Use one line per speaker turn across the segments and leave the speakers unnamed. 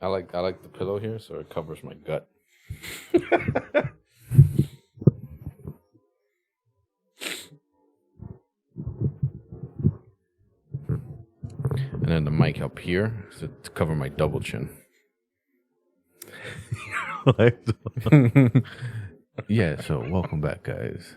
I like the pillow here, so it covers my gut. And then the mic up here to cover my double chin. Yeah, so welcome back, guys.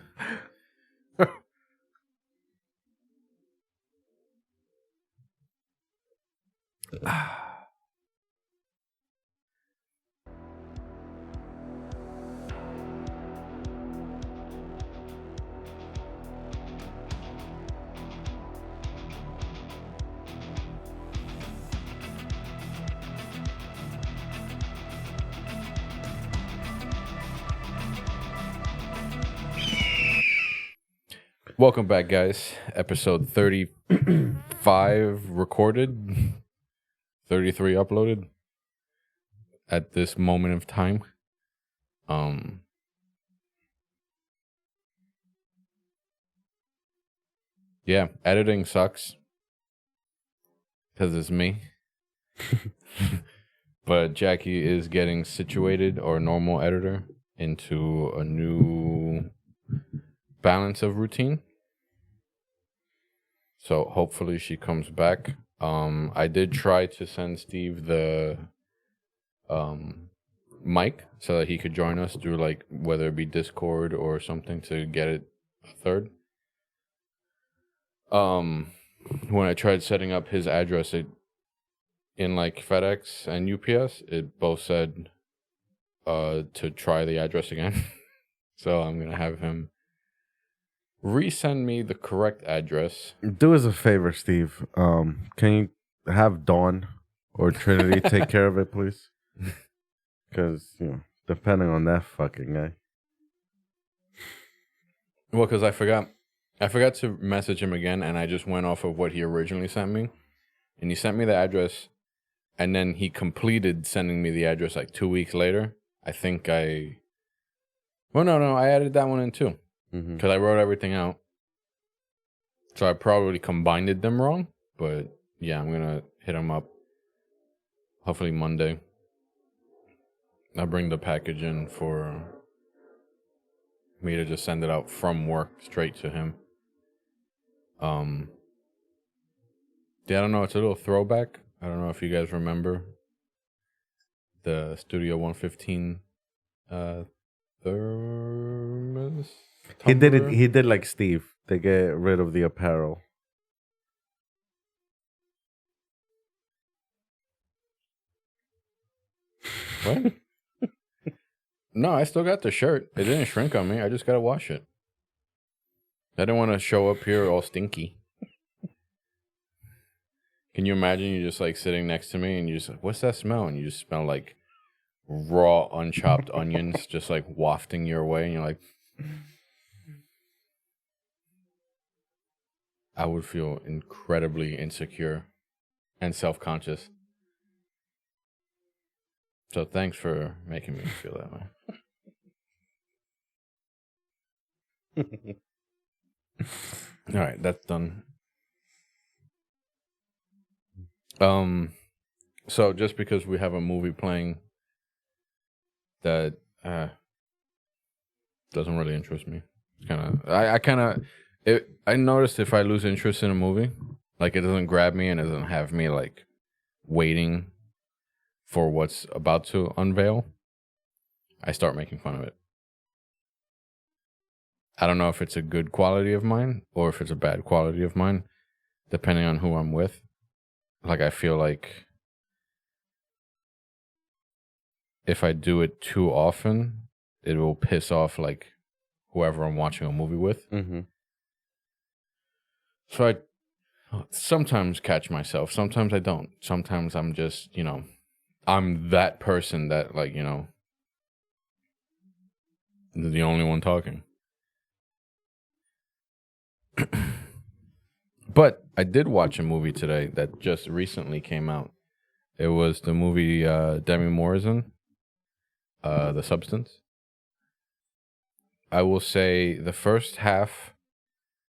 Welcome back, guys. Episode 35 recorded, 33 uploaded at this moment of time. Yeah, editing sucks because it's me. But Jackie is getting situated, or normal editor, into a new balance of routine. So hopefully she comes back. I did try to send Steve the mic so that he could join us through, like, whether it be Discord or something, to get it a third. When I tried setting up his address, in like FedEx and UPS, it both said to try the address again. So I'm gonna have him resend me the correct address.
Do us a favor, Steve. Can you have Dawn or Trinity take care of it, please? Because, depending on that fucking guy.
Well, because I forgot to message him again, and I just went off of what he originally sent me. And he sent me the address, and then he completed sending me the address like 2 weeks later. I think I added that one in too. Because I wrote everything out. So I probably combined them wrong. But yeah, I'm going to hit him up hopefully Monday. I'll bring the package in for me to just send it out from work straight to him. Yeah, I don't know. It's a little throwback. I don't know if you guys remember the Studio 115 thermos.
He did it. He did like Steve. They get rid of the apparel.
What? No, I still got the shirt. It didn't shrink on me. I just gotta wash it. I didn't want to show up here all stinky. Can you imagine you just like sitting next to me and you just like, what's that smell? And you just smell like raw, unchopped onions just like wafting your way, and you're like, I would feel incredibly insecure and self-conscious. So thanks for making me feel that way. All right, that's done. So just because we have a movie playing that doesn't really interest me, I noticed if I lose interest in a movie, like it doesn't grab me and it doesn't have me like waiting for what's about to unveil, I start making fun of it. I don't know if it's a good quality of mine or if it's a bad quality of mine, depending on who I'm with. Like, I feel like if I do it too often, it will piss off like whoever I'm watching a movie with. So I sometimes catch myself. Sometimes I don't. Sometimes I'm just, I'm that person that, like, the only one talking. But I did watch a movie today that just recently came out. It was the movie Demi Moore's in, The Substance. I will say the first half,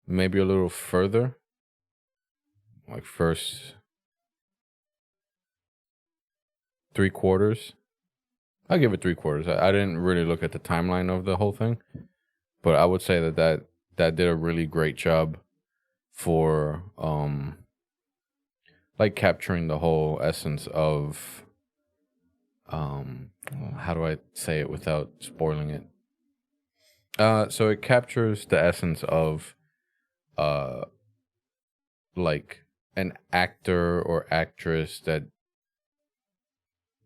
maybe a little further. Like first 3/4. I'll give it 3/4. I didn't really look at the timeline of the whole thing, but I would say that did a really great job for like capturing the whole essence of how do I say it without spoiling it? So it captures the essence of like an actor or actress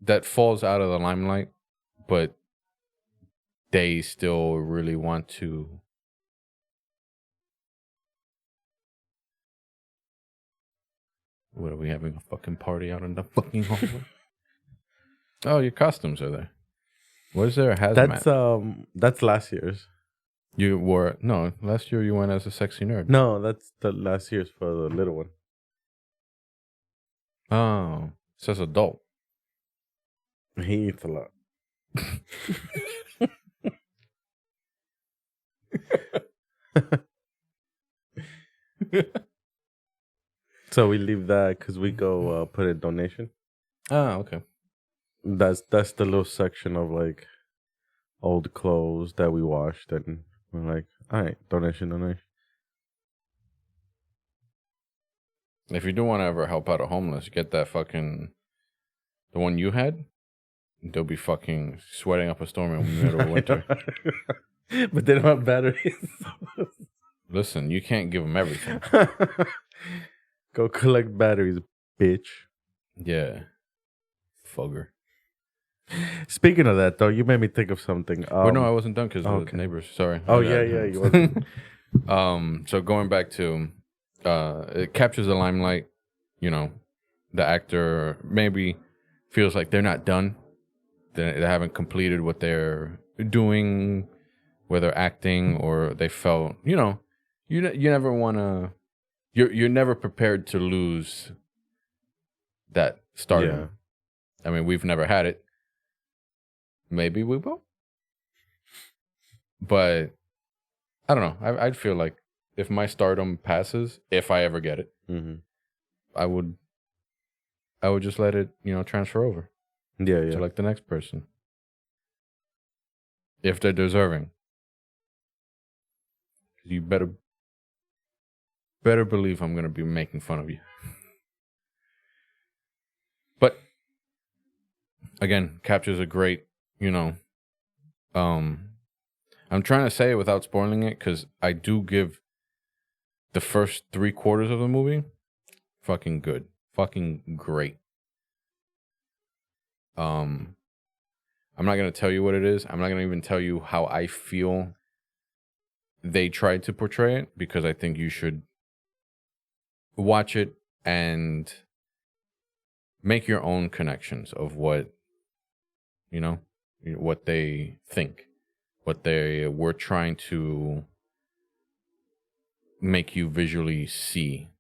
that falls out of the limelight, but they still really want to. What are we having a fucking party out in the fucking hallway? Oh, your costumes are there. Was there a hazmat?
That's last year's.
You wore no last year. You went as a sexy nerd.
No, that's the last year's for the little one.
Oh, it says adult.
He eats a lot. So we leave that because we go put a donation.
Oh, okay.
That's the little section of like old clothes that we washed, and we're like, all right, donation.
If you do want to ever help out a homeless, get that fucking the one you had. They'll be fucking sweating up a storm in the middle of winter.
But they don't have batteries.
Listen, you can't give them everything.
Go collect batteries, bitch.
Yeah. Fugger.
Speaking of that, though, you made me think of something.
Well, no, I wasn't done because of the neighbors. Sorry.
Oh, yeah, you wasn't.
So going back to, it captures the limelight. You know, the actor maybe feels like they're not done. They haven't completed what they're doing, whether acting or they felt, you know, you never want to, you're never prepared to lose that stardom.
Yeah.
I mean, we've never had it. Maybe we will. But I don't know. I'd feel like if my stardom passes, if I ever get it, I would just let it, you know, transfer over.
Yeah.
To like the next person. If they're deserving. You better believe I'm going to be making fun of you. But again, captures a great, you know, I'm trying to say it without spoiling it because I do give the first 3/4 of the movie fucking good, fucking great. I'm not going to tell you what it is. I'm not going to even tell you how I feel they tried to portray it because I think you should watch it and make your own connections of what, you know, what they think, what they were trying to make you visually see.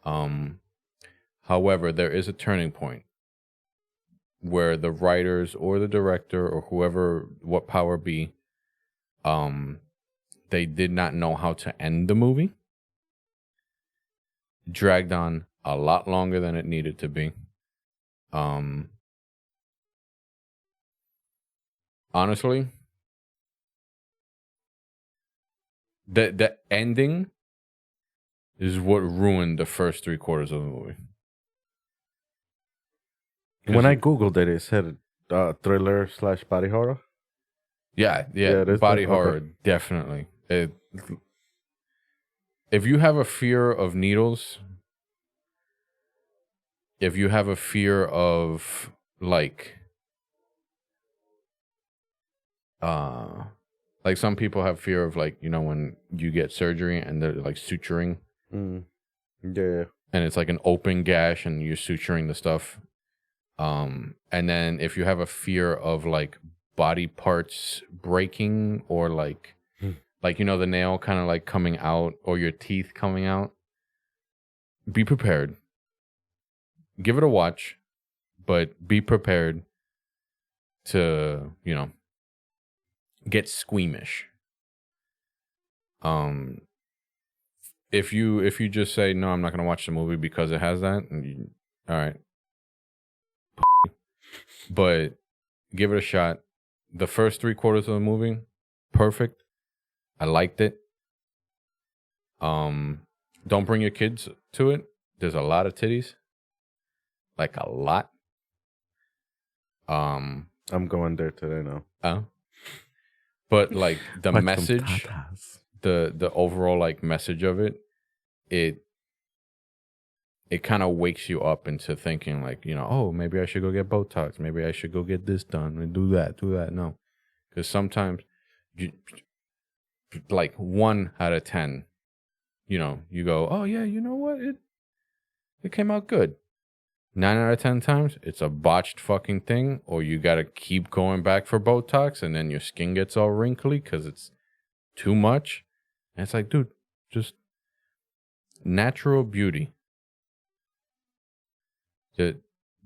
However, there is a turning point where the writers or the director or whoever, what power be, they did not know how to end the movie. Dragged on a lot longer than it needed to be. Honestly, the ending is what ruined the first 3/4 of the movie.
When I Googled it, it said thriller / body horror.
Yeah, body horror, definitely. If you have a fear of needles, if you have a fear of like some people have fear of like, you know, when you get surgery and they're like suturing.
Yeah.
And it's like an open gash and you're suturing the stuff. And then if you have a fear of like body parts breaking or like you know, the nail kind of like coming out or your teeth coming out, be prepared. Give it a watch, but be prepared to, you know, get squeamish. If you just say no, I'm not going to watch the movie because it has that, all right. but give it a shot. The first 3/4 of the movie, perfect. I liked it. Don't bring your kids to it. There's a lot of titties, like a lot.
I'm going there today now.
But like the
Watch some
message,
tatas.
the overall like message of it, it kind of wakes you up into thinking like, oh, maybe I should go get Botox. Maybe I should go get this done and do that. No, because sometimes, like 1 out of 10, you go, oh yeah, you know what, it came out good. 9 out of 10 times, it's a botched fucking thing, or you gotta keep going back for Botox, and then your skin gets all wrinkly because it's too much. And it's like, dude, just natural beauty.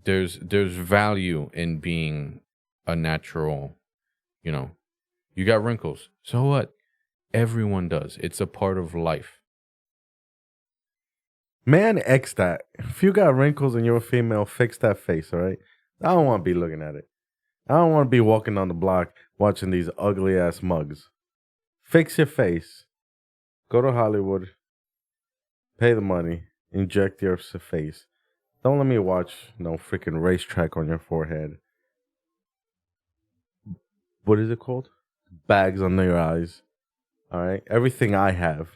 There's value in being a natural, you got wrinkles. So what? Everyone does. It's a part of life.
Man, X that. If you got wrinkles and you're a female, fix that face, all right? I don't want to be looking at it. I don't want to be walking on the block watching these ugly ass mugs. Fix your face. Go to Hollywood. Pay the money. Inject your face. Don't let me watch no freaking racetrack on your forehead. What is it called? Bags under your eyes. All right? Everything I have.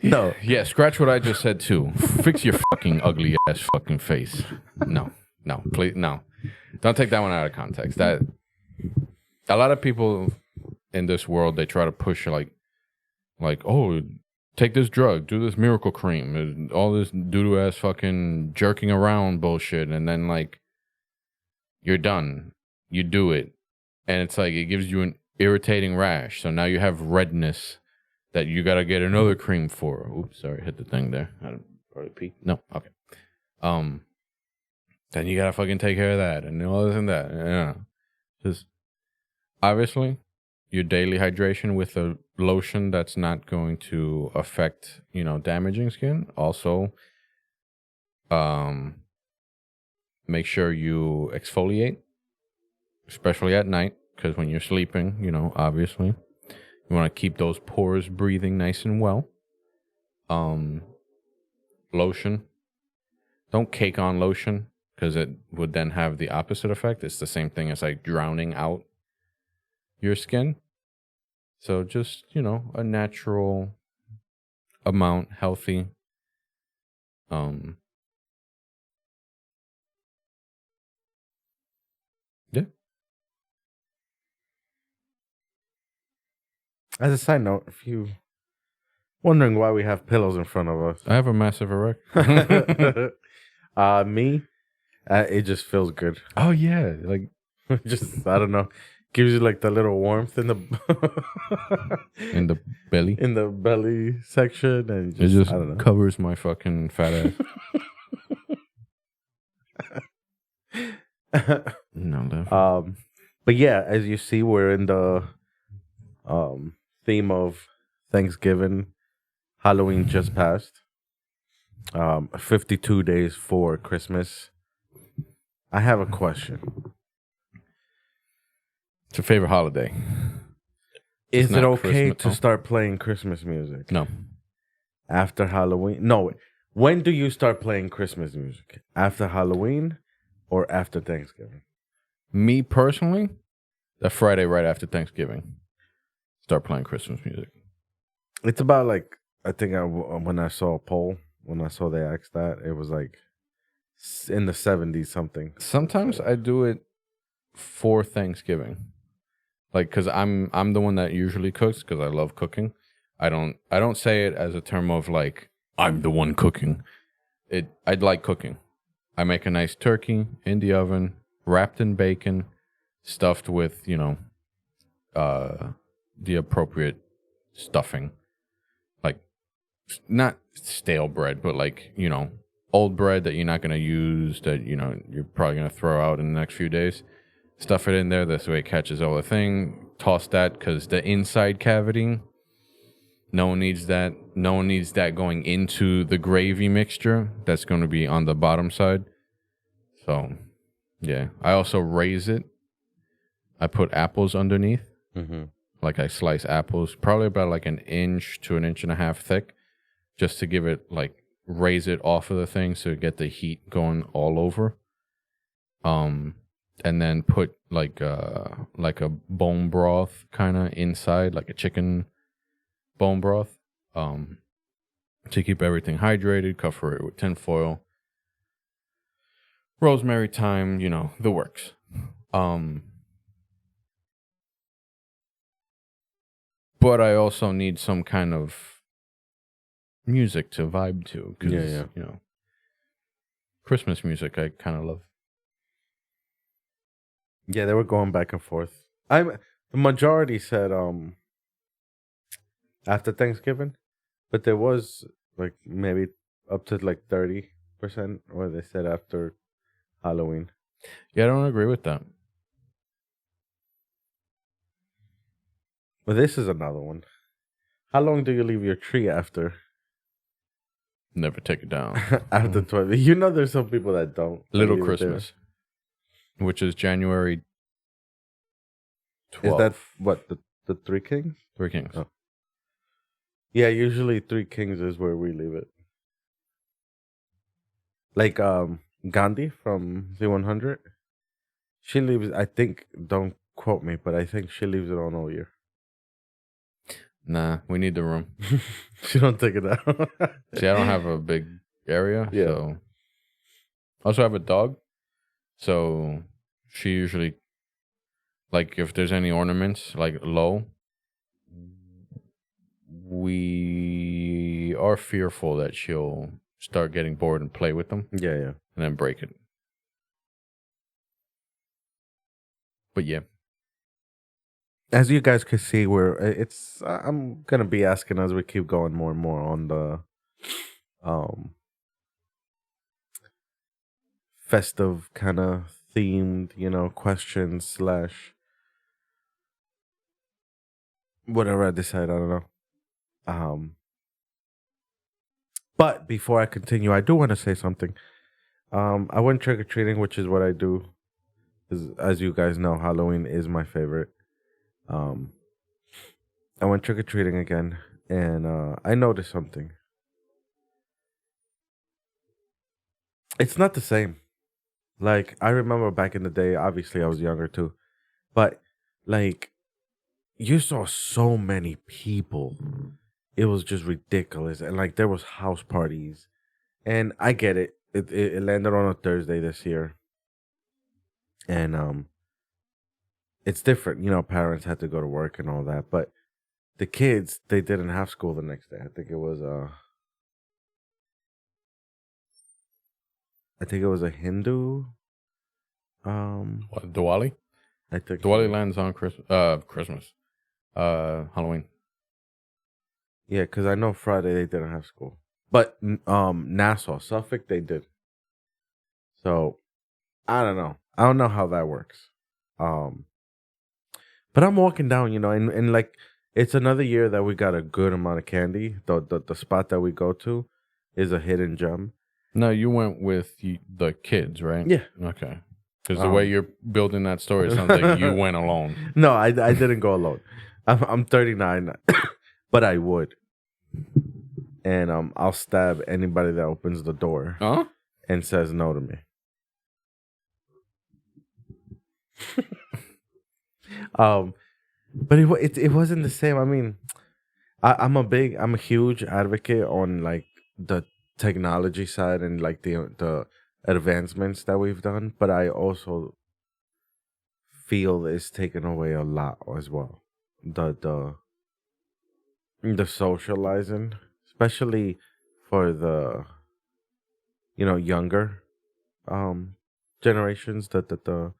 No.
Yeah, scratch what I just said too. Fix your fucking ugly ass fucking face. No, please, no. Don't take that one out of context. That a lot of people in this world, they try to push like, oh, take this drug, do this miracle cream, all this doo-doo ass fucking jerking around bullshit, and then like you're done. You do it, and it's like it gives you an irritating rash. So now you have redness that you gotta get another cream for. Oops, sorry, hit the thing there. I don't probably pee. No, okay. Then you gotta fucking take care of that and all this and that. Yeah, just obviously your daily hydration with a lotion that's not going to affect, damaging skin. Also, make sure you exfoliate, especially at night, because when you're sleeping, obviously. You want to keep those pores breathing nice and well. Lotion. Don't cake on lotion because it would then have the opposite effect. It's the same thing as like drowning out your skin. So just, a natural amount, healthy. Yeah.
As a side note, if you wondering why we have pillows in front of us,
I have a massive erection.
Me, it just feels good.
Oh yeah, like
just I don't know, gives you like the little warmth in the
in the belly,
in the belly section, and
it just
I don't know.
covers my fucking fat ass. No, definitely.
But yeah, as you see, we're in the theme of Thanksgiving. Halloween just passed. 52 days for Christmas. I have a question.
It's your favorite holiday.
Is it okay
Christmas,
to start playing Christmas music?
No.
After Halloween? No. When do you start playing Christmas music? After Halloween or after Thanksgiving?
Me personally, the Friday right after Thanksgiving, start playing Christmas music.
It's about like, I think when I saw a poll, when I saw they asked that, it was like in the 70s something.
Sometimes I do it for Thanksgiving, like because I'm the one that usually cooks because I love cooking. I don't say it as a term of like I'm the one cooking. I'd like cooking. I make a nice turkey in the oven, wrapped in bacon, stuffed with the appropriate stuffing, like not stale bread, but like old bread that you're not gonna use, that you're probably gonna throw out in the next few days. Stuff it in there. This way it catches all the thing. Toss that because the inside cavity, No one needs that. No one needs that going into the gravy mixture. That's going to be on the bottom side. So, yeah. I also raise it. I put apples underneath.
Mm-hmm.
Like I slice apples, probably about like an inch to an inch and a half thick, just to give it like raise it off of the thing so get the heat going all over. And then put like a bone broth kind of inside, like a chicken bone broth, to keep everything hydrated. Cover it with tinfoil, rosemary, thyme, the works. But I also need some kind of music to vibe to, because Christmas music I kind of love.
Yeah, they were going back and forth. The majority said after Thanksgiving, but there was like maybe up to like 30% where they said after Halloween.
Yeah, I don't agree with that.
But this is another one. How long do you leave your tree after?
Never take it down.
After 12. You know there's some people that don't.
Little Christmas, which is January 12th.
Is that what, the Three Kings?
Three Kings.
Oh. Yeah, usually Three Kings is where we leave it. Like Gandhi from Z100. She leaves, I think, don't quote me, but I think she leaves it on all year.
Nah, we need the room.
She don't take it out.
See, I don't have a big area, so I also have a dog. So she usually, like, if there's any ornaments, like low, we are fearful that she'll start getting bored and play with them.
Yeah.
And then break it. But yeah.
As you guys can see, I'm gonna be asking as we keep going more and more on the festive kind of themed, questions / whatever I decide, I don't know. But before I continue, I do want to say something. I went trick or treating, which is what I do. As you guys know, Halloween is my favorite. I went trick or treating again, and I noticed something. It's not the same. Like, I remember back in the day, obviously I was younger too, but like, you saw so many people. It was just ridiculous. And like, there was house parties, and I get it. It landed on a Thursday this year. And it's different. Parents had to go to work and all that, but the kids, they didn't have school the next day. I think it was a Hindu.
What, Diwali?
I think
Diwali lands on Christmas. Halloween.
Yeah, because I know Friday they didn't have school, but Nassau, Suffolk, they did. So I don't know. I don't know how that works. But I'm walking down, and like, it's another year that we got a good amount of candy. The spot that we go to is a hidden gem.
No, you went with the kids, right?
Yeah.
Okay. Because the way you're building that story, it sounds like you went alone.
No, I didn't go alone. I'm 39, but I would. And I'll stab anybody that opens the door and says no to me. But it wasn't the same. I mean, I'm a huge advocate on like the technology side and like the advancements that we've done, but I also feel it's taken away a lot as well. The socializing, especially for the younger generations, the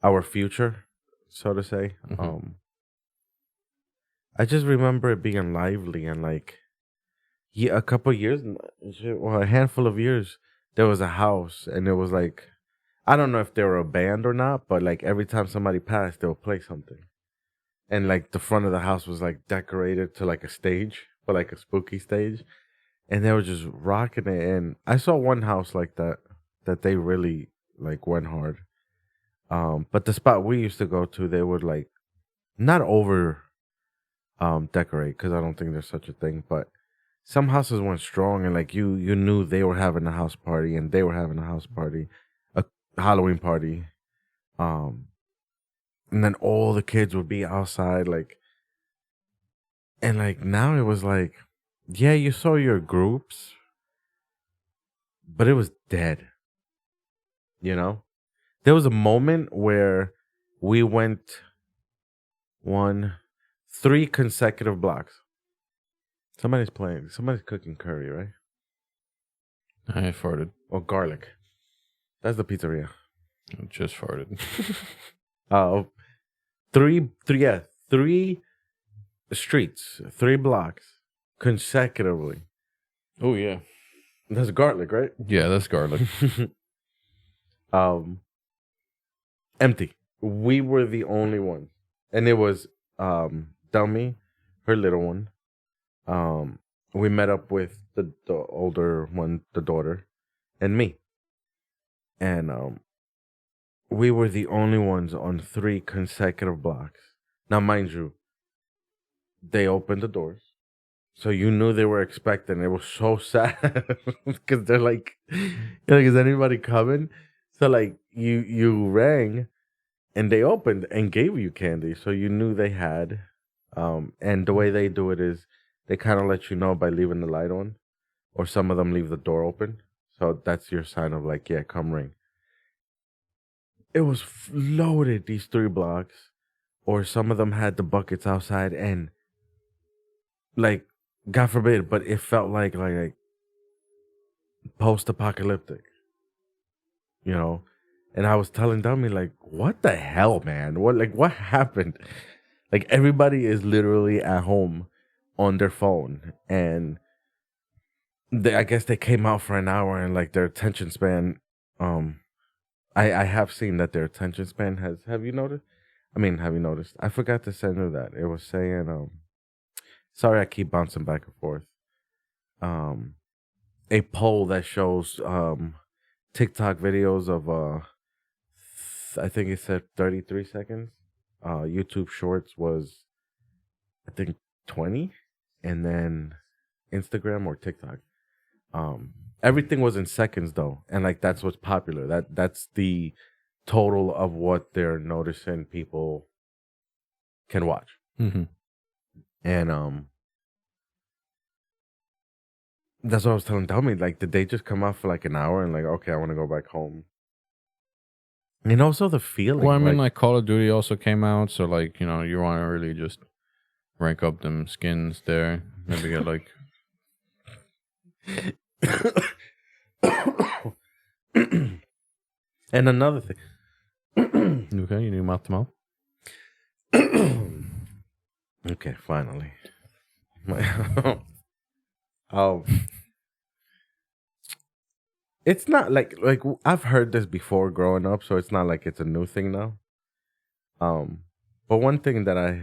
our future, so to say.
Mm-hmm.
I just remember it being lively and like, a couple years, a handful of years, there was a house and it was like, I don't know if they were a band or not, but like every time somebody passed, they would play something. And like the front of the house was like decorated to like a stage, for like a spooky stage, and they were just rocking it. And I saw one house like that they really like went hard. But the spot we used to go to, they would like not over decorate because I don't think there's such a thing, but some houses went strong and like you knew they were having a house party and they were having a house party, a Halloween party. Um, and then all the kids would be outside, like, and like now it was like, yeah, you saw your groups, but it was dead. You know, there was a moment where we went one, 3 consecutive blocks. Somebody's cooking curry, right?
I farted.
Or garlic. That's the pizzeria.
I just farted.
Uh, yeah, 3 streets, 3 blocks consecutively.
Oh yeah.
That's garlic, right?
Yeah, that's garlic.
um, Empty. We were the only ones, and it was Dummy, her little one. We met up with the older one, the daughter, and me, and we were the only ones on 3 consecutive blocks. Now, mind you, they opened the doors. So you knew they were expecting. It was so sad because they're like, is anybody coming? So like you rang, and they opened and gave you candy. So you knew they had. And the way they do it is they kind of let you know by leaving the light on, or some of them leave the door open. So that's your sign of like, yeah, come ring. It was loaded, these 3 blocks, or some of them had the buckets outside, and like, God forbid, but it felt like post-apocalyptic, you know. And I was telling Dummy like, what the hell, man? What happened? Like everybody is literally at home on their phone, and I guess they came out for an hour, and like their attention span, I have seen that their attention span has. Have you noticed? Have you noticed? I forgot to send you that. It was saying, sorry, I keep bouncing back and forth. A poll that shows TikTok videos of I think it said 33 seconds. YouTube Shorts was, I think, 20, and then Instagram or TikTok. Everything was in seconds though, and like that's what's popular. That's the total of what they're noticing people can watch.
Mm-hmm.
And that's what I was telling Dummy. Like, did they just come out for like an hour and like, okay, I want to go back home? And also the feeling.
Well, I mean, like Call of Duty also came out, so like you want to really just rank up them skins there. Maybe get like.
And another thing.
Okay, you need mouth to mouth.
Okay, finally. It's not like I've heard this before growing up, so it's not like it's a new thing now. But one thing that I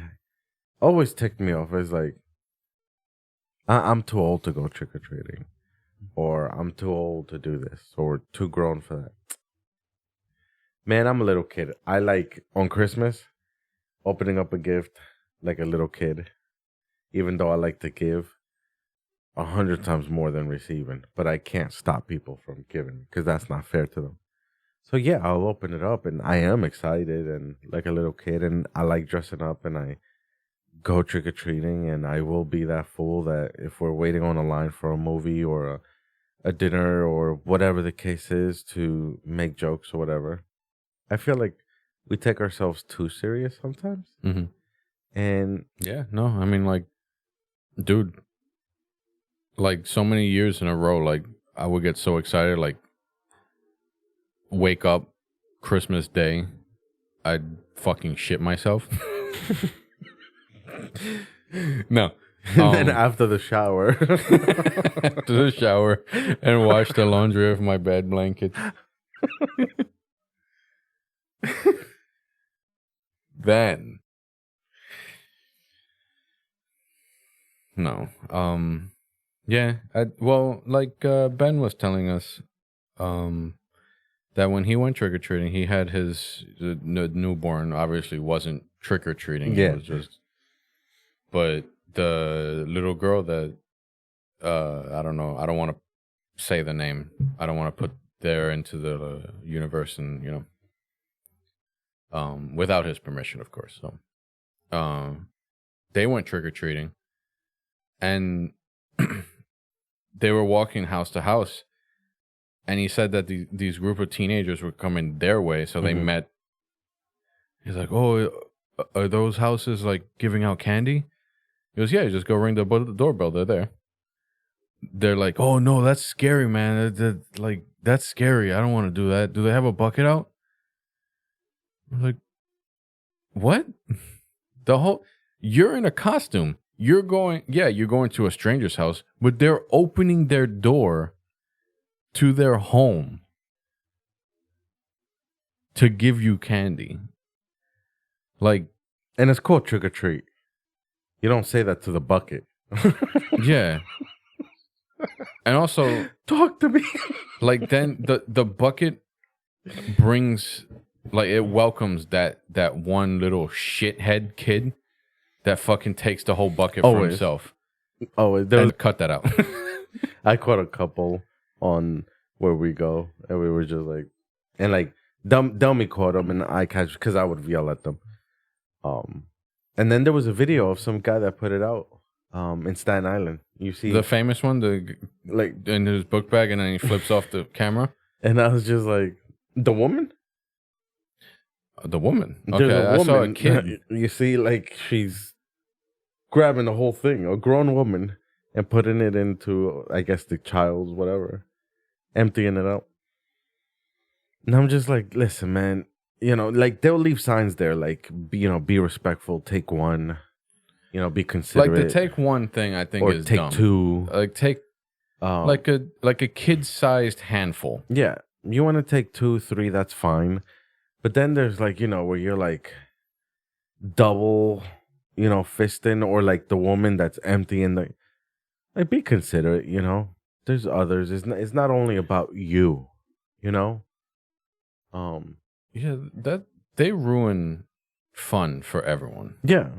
always ticked me off is like, I'm too old to go trick or treating, or I'm too old to do this, or too grown for that. Man, I'm a little kid. I like on Christmas opening up a gift like a little kid, even though I like to give 100 times more than receiving, but I can't stop people from giving because that's not fair to them. So yeah, I'll open it up, and I am excited and like a little kid, and I like dressing up, and I go trick or treating, and I will be that fool that if we're waiting on a line for a movie or a dinner or whatever the case is to make jokes or whatever. I feel like we take ourselves too serious sometimes.
Mm-hmm.
And
yeah, no, I mean, like, dude, like so many years in a row, like I would get so excited, like wake up Christmas Day, I'd fucking shit myself. No.
And then after the shower.
After the shower and wash the laundry off my bed blankets. Then No. Yeah. Ben was telling us, that when he went trick or treating, he had his newborn. Obviously, wasn't trick or treating.
Yeah.
It was just. But the little girl that, I don't know. I don't want to say the name. I don't want to put there into the universe, and without his permission, of course. So, they went trick or treating, and they were walking house to house, and he said that these group of teenagers were coming their way, so they met. He's like, "Oh, are those houses like giving out candy?" He goes, "Yeah, you just go ring the doorbell. They're there." They're like, "Oh no, that's scary, man. That's scary. I don't want to do that. Do they have a bucket out?" I'm like, "What? You're in a costume. You're going to a stranger's house, but they're opening their door to their home to give you candy." Like,
And it's called trick or treat. You don't say that to the bucket.
yeah. And also,
talk to me.
like, then the bucket brings, like, it welcomes that one little shithead kid that fucking takes the whole bucket for himself.
Oh,
Cut that out.
I caught a couple on where we go, and we were just like, and like, Dummy caught them, and I catch because I would yell at them. And then there was a video of some guy that put it out, in Staten Island. You see
the famous one, like in his book bag, and then he flips off the camera.
And I was just like, the woman.
The woman. Okay, I saw a kid.
You see, like, she's grabbing the whole thing, a grown woman, and putting it into, I guess, the child's whatever, emptying it out. And I'm just like, listen, man, like, they'll leave signs there, like, be respectful, take one, be considerate.
Like, the take one thing, I think, is
take
dumb.
Two.
Like, take like a kid-sized handful.
Yeah, you want to take 2, 3, that's fine. But then there's, like, where you're like double, fisting, or like the woman that's emptying the, like, be considerate. There's others. It's not only about you.
Yeah, that they ruin fun for everyone.
Yeah,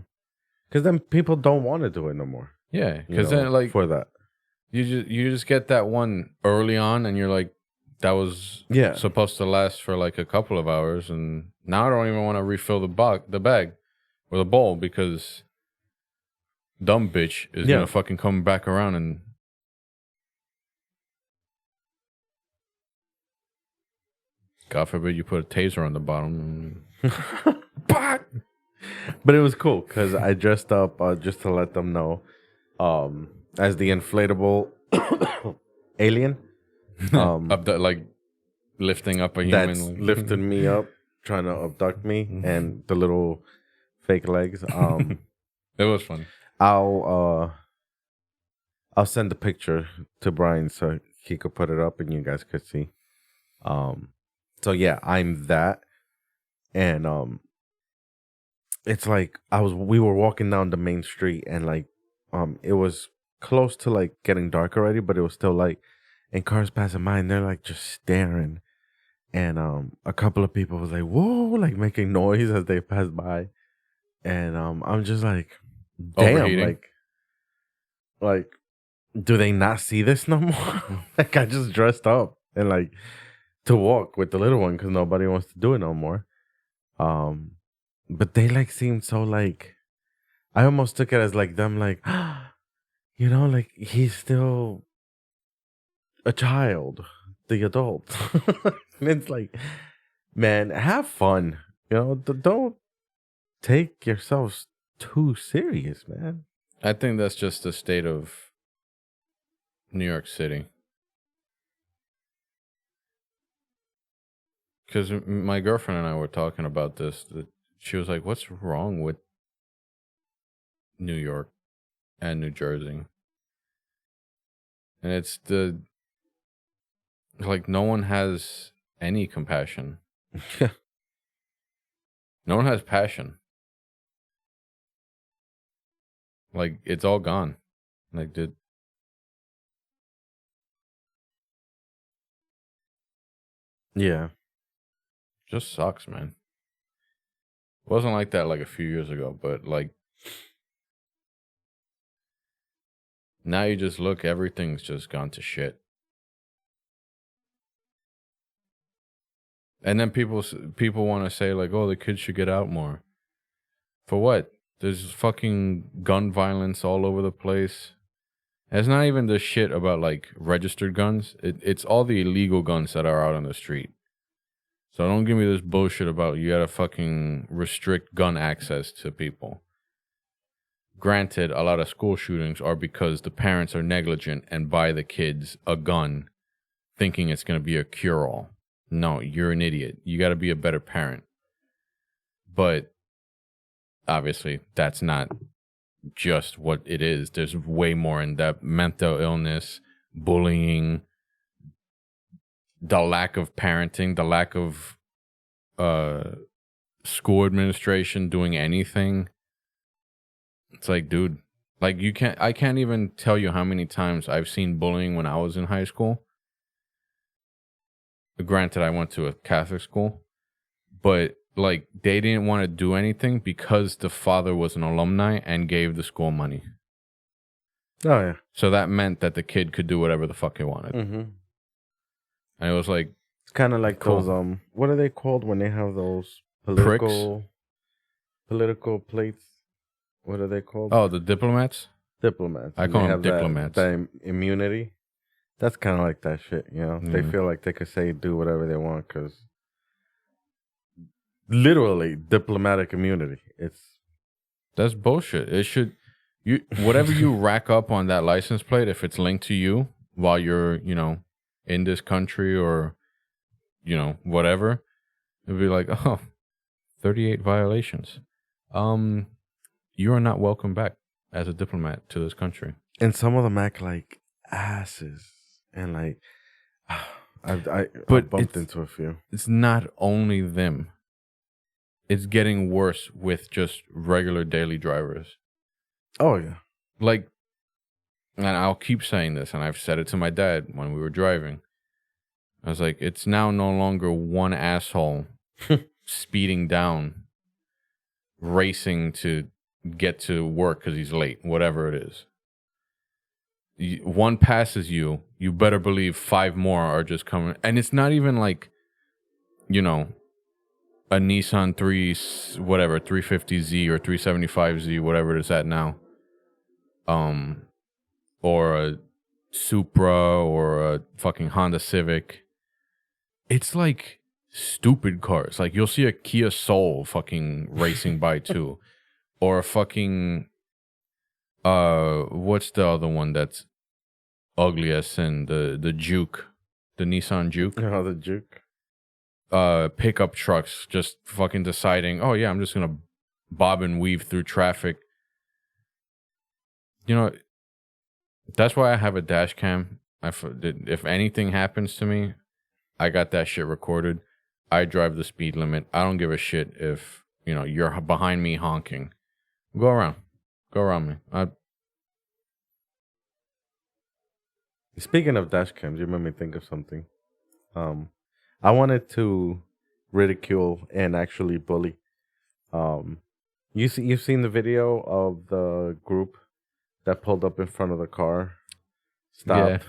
because then people don't want to do it no more.
Yeah, because then, like,
for that,
you just get that one early on, and you're like, that was supposed to last for like a couple of hours, and now I don't even want to refill the bag or the bowl because dumb bitch is gonna fucking come back around and. God forbid you put a taser on the bottom.
But it was cool because I dressed up just to let them know, as the inflatable alien,
like lifting up a human.
That's lifting me up, trying to abduct me, and the little fake legs.
It was fun.
I'll send the picture to Brian so he could put it up and you guys could see. So yeah, I'm that, and it's like we were walking down the main street, and like it was close to like getting dark already, but it was still light, and cars passing by, and they're like just staring, and a couple of people was like, whoa, like making noise as they passed by, and I'm just like, damn,
overheating.
like do they not see this no more? Like, I just dressed up and like to walk with the little one because nobody wants to do it no more. But they like seemed so like, I almost took it as like them like, like he's still a child, the adult. And it's like, man, have fun. Don't take yourselves too serious, man.
I think that's just the state of New York City. Because my girlfriend and I were talking about this. She was like, what's wrong with New York and New Jersey? And it's like, no one has any compassion. No one has passion. Like, it's all gone. Like,
Yeah.
just sucks, man. It wasn't like that like a few years ago, but like now you just look, everything's just gone to shit. And then people want to say like, oh, the kids should get out more. For what? There's fucking gun violence all over the place. And it's not even the shit about like registered guns. It's all the illegal guns that are out on the street. So don't give me this bullshit about you gotta fucking restrict gun access to people. Granted, a lot of school shootings are because the parents are negligent and buy the kids a gun thinking it's gonna be a cure-all. No, you're an idiot. You gotta be a better parent. But obviously, that's not just what it is. There's way more in depth. Mental illness, bullying, the lack of parenting, the lack of school administration doing anything. It's like, dude, like I can't even tell you how many times I've seen bullying when I was in high school. Granted, I went to a Catholic school, but like they didn't want to do anything because the father was an alumni and gave the school money.
Oh yeah.
So that meant that the kid could do whatever the fuck he wanted.
Mm-hmm.
And it was like,
it's kind of like
cool.
those what are they called when they have those political plates? What are they called?
Oh, the diplomats?
Diplomats.
I call them diplomats.
That immunity. That's kind of like that shit, you know?
Yeah.
They feel like they could say, do whatever they want because literally diplomatic immunity.
That's bullshit. It should, whatever you rack up on that license plate, if it's linked to you while you're, in this country or, whatever, it'd be like, oh, 38 violations. You are not welcome back as a diplomat to this country.
And some of them act like asses. And like, I bumped into a few.
It's not only them. It's getting worse with just regular daily drivers.
Oh, yeah.
Like, and I'll keep saying this, and I've said it to my dad when we were driving. I was like, it's now no longer one asshole speeding down, racing to get to work because he's late, whatever it is. One passes you, you better believe 5 more are just coming. And it's not even like, a Nissan 350Z or 375Z, whatever it is at now. Or a Supra or a fucking Honda Civic. It's like stupid cars. Like you'll see a Kia Soul fucking racing by too. Or a fucking what's the other one that's ugly as sin? The Juke. The Nissan Juke.
Oh, the Juke.
Pickup trucks just fucking deciding, oh yeah, I'm just gonna bob and weave through traffic. That's why I have a dash cam. If anything happens to me, I got that shit recorded. I drive the speed limit. I don't give a shit if you're behind me honking. Go around me.
Speaking of dash cams, you made me think of something. I wanted to ridicule and actually bully. You've seen the video of the group that pulled up in front of the car, stopped,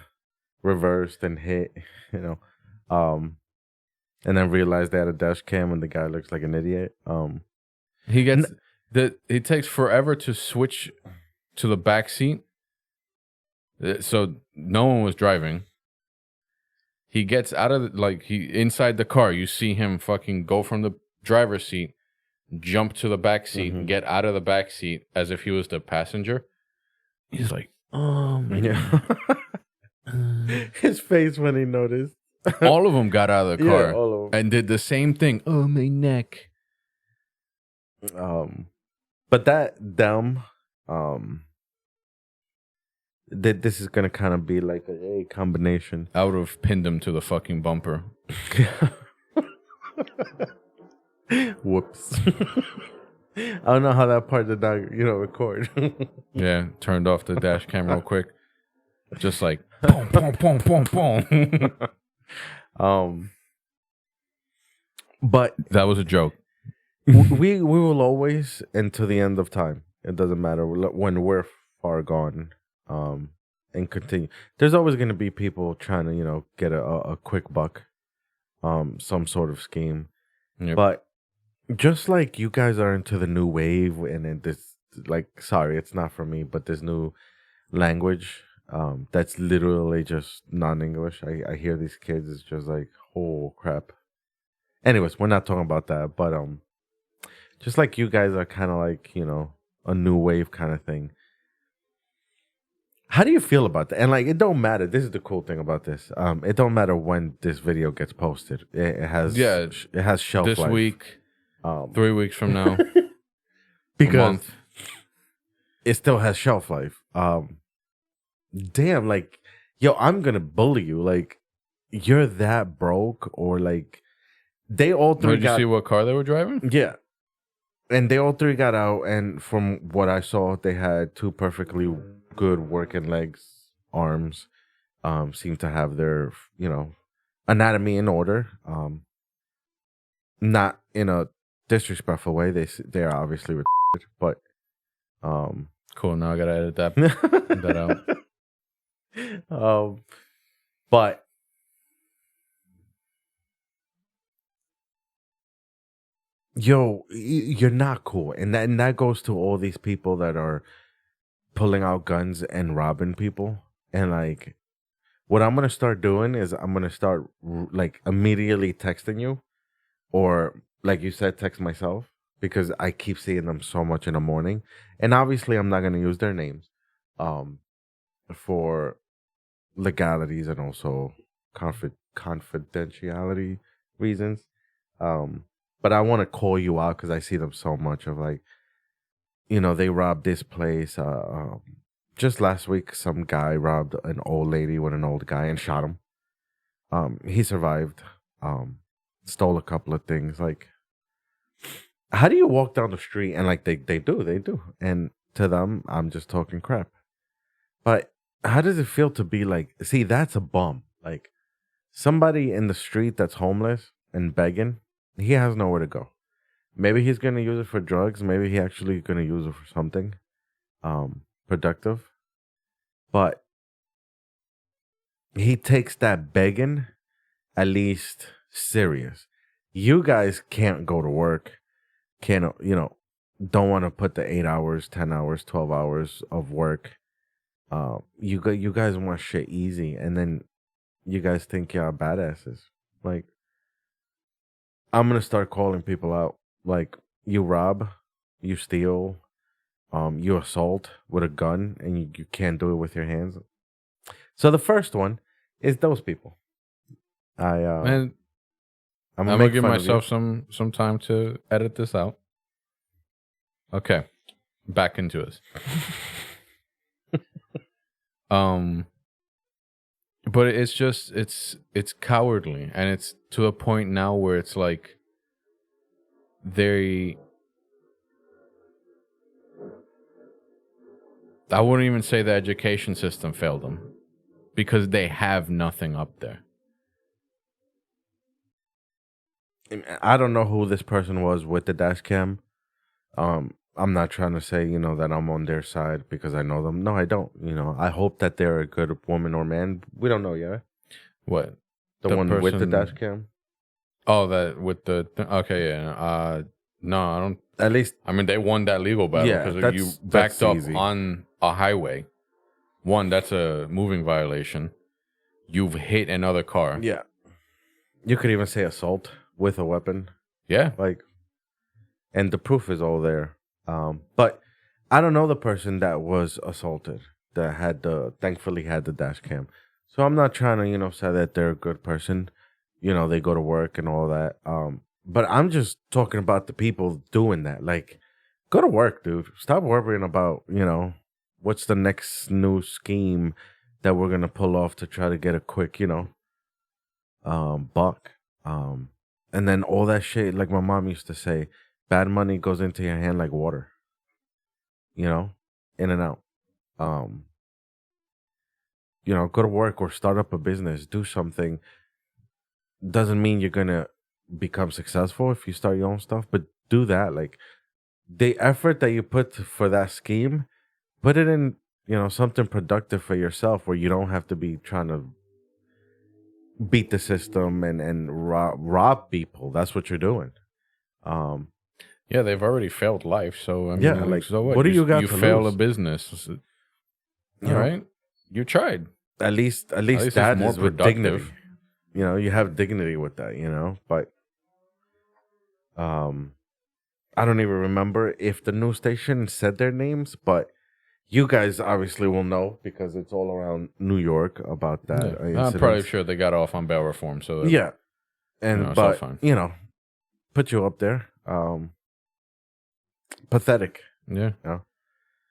reversed, and hit. And then realized they had a dash cam, and the guy looks like an idiot.
It takes forever to switch to the back seat. So no one was driving. He gets out of inside the car. You see him fucking go from the driver's seat, jump to the back seat, and get out of the back seat as if he was the passenger. He's like, oh my God.
His face when he noticed.
All of them got out of the car
all of them.
and did the same thing. Oh, my neck.
But that dumb. This is gonna kind of be like a combination.
I would have pinned him to the fucking bumper.
Whoops. I don't know how that part did not, record.
Yeah, turned off the dash cam real quick. Just like boom, boom, boom, boom, boom.
um, but
That was a joke.
we will always, and to the end of time, it doesn't matter when we're far gone, and continue. There's always going to be people trying to, get a quick buck, some sort of scheme.
Yep.
But just like you guys are into the new wave, and then this, like, sorry, it's not for me, but this new language, that's literally just non-English. I hear these kids, it's just like, oh crap. Anyways, we're not talking about that, but just like you guys are kind of like, a new wave kind of thing. How do you feel about that? And like, it don't matter. This is the cool thing about this. It don't matter when this video gets posted. It has shelf
this
life.
week, 3 weeks from now,
because
a month.
it still has shelf life. Damn, like, yo, I'm gonna bully you. Like, you're that broke, or like, they all three
Did you see what car they were driving?
Yeah. And they all three got out, and from what I saw, they had two perfectly good working legs, arms, seemed to have their, anatomy in order. Not in a disrespectful way. They are obviously retarded, but
Cool. Now I gotta edit that out.
But yo, you're not cool, and that goes to all these people that are pulling out guns and robbing people. And like, what I'm gonna start doing is I'm gonna start like immediately texting you, or like you said, text myself, because I keep seeing them so much in the morning. And obviously, I'm not gonna use their names, for legalities and also confidentiality reasons. But I want to call you out because I see them so much of like, they robbed this place. Just last week, some guy robbed an old lady with an old guy and shot him. He survived. Stole a couple of things. Like, how do you walk down the street and like they do, and to them, I'm just talking crap. But how does it feel to be like, see, that's a bum. Like, somebody in the street that's homeless and begging, he has nowhere to go. Maybe he's gonna use it for drugs. Maybe he actually gonna use it for something productive. But he takes that begging at least serious. You guys can't go to work. Can't, don't want to put the 8 hours, 10 hours, 12 hours of work. You guys want shit easy, and then you guys think y'all badasses. Like, I'm gonna start calling people out. Like, you rob, you steal, you assault with a gun, and you can't do it with your hands. So the first one is those people.
And
I'm
gonna give myself some time to edit this out. Okay, back into this. But it's just it's cowardly, and it's to a point now where it's like I wouldn't even say the education system failed them, because they have nothing up there.
I don't know who this person was with the dash cam. I'm not trying to say, that I'm on their side because I know them. No, I don't. I hope that they're a good woman or man. We don't know yet.
What?
The one with the dash cam?
Oh, that with the okay, yeah. No, I don't.
At least,
I mean, they won that legal battle because you backed up easy on a highway. One, that's a moving violation. You've hit another car.
Yeah. You could even say assault with a weapon.
Yeah.
Like, and the proof is all there. But I don't know the person that was assaulted that thankfully had the dash cam. So I'm not trying to, say that they're a good person. They go to work and all that. But I'm just talking about the people doing that. Like, go to work, dude. Stop worrying about, what's the next new scheme that we're going to pull off to try to get a quick, buck. And then all that shit, like my mom used to say, bad money goes into your hand like water. In and out. Um, go to work or start up a business, do something. Doesn't mean you're gonna become successful if you start your own stuff, but do that. Like the effort that you put for that scheme, put it in, something productive for yourself where you don't have to be trying to beat the system and rob people. That's what you're doing. Um,
Yeah, they've already failed life, so I mean,
yeah, like
so
what do you got
you
to
fail
lose?
a business.
You
All
know,
right, you tried.
at least
At least it's
that
more
is with dignity.
productive.
You have dignity with that. But I don't even remember if the news station said their names, but you guys obviously will know because it's all around New York about that
Yeah. I'm probably
incident.
sure they got off on bail reform, so that,
Yeah, and
it's all
but
fine.
put you up there. Pathetic.
Yeah,
Yeah,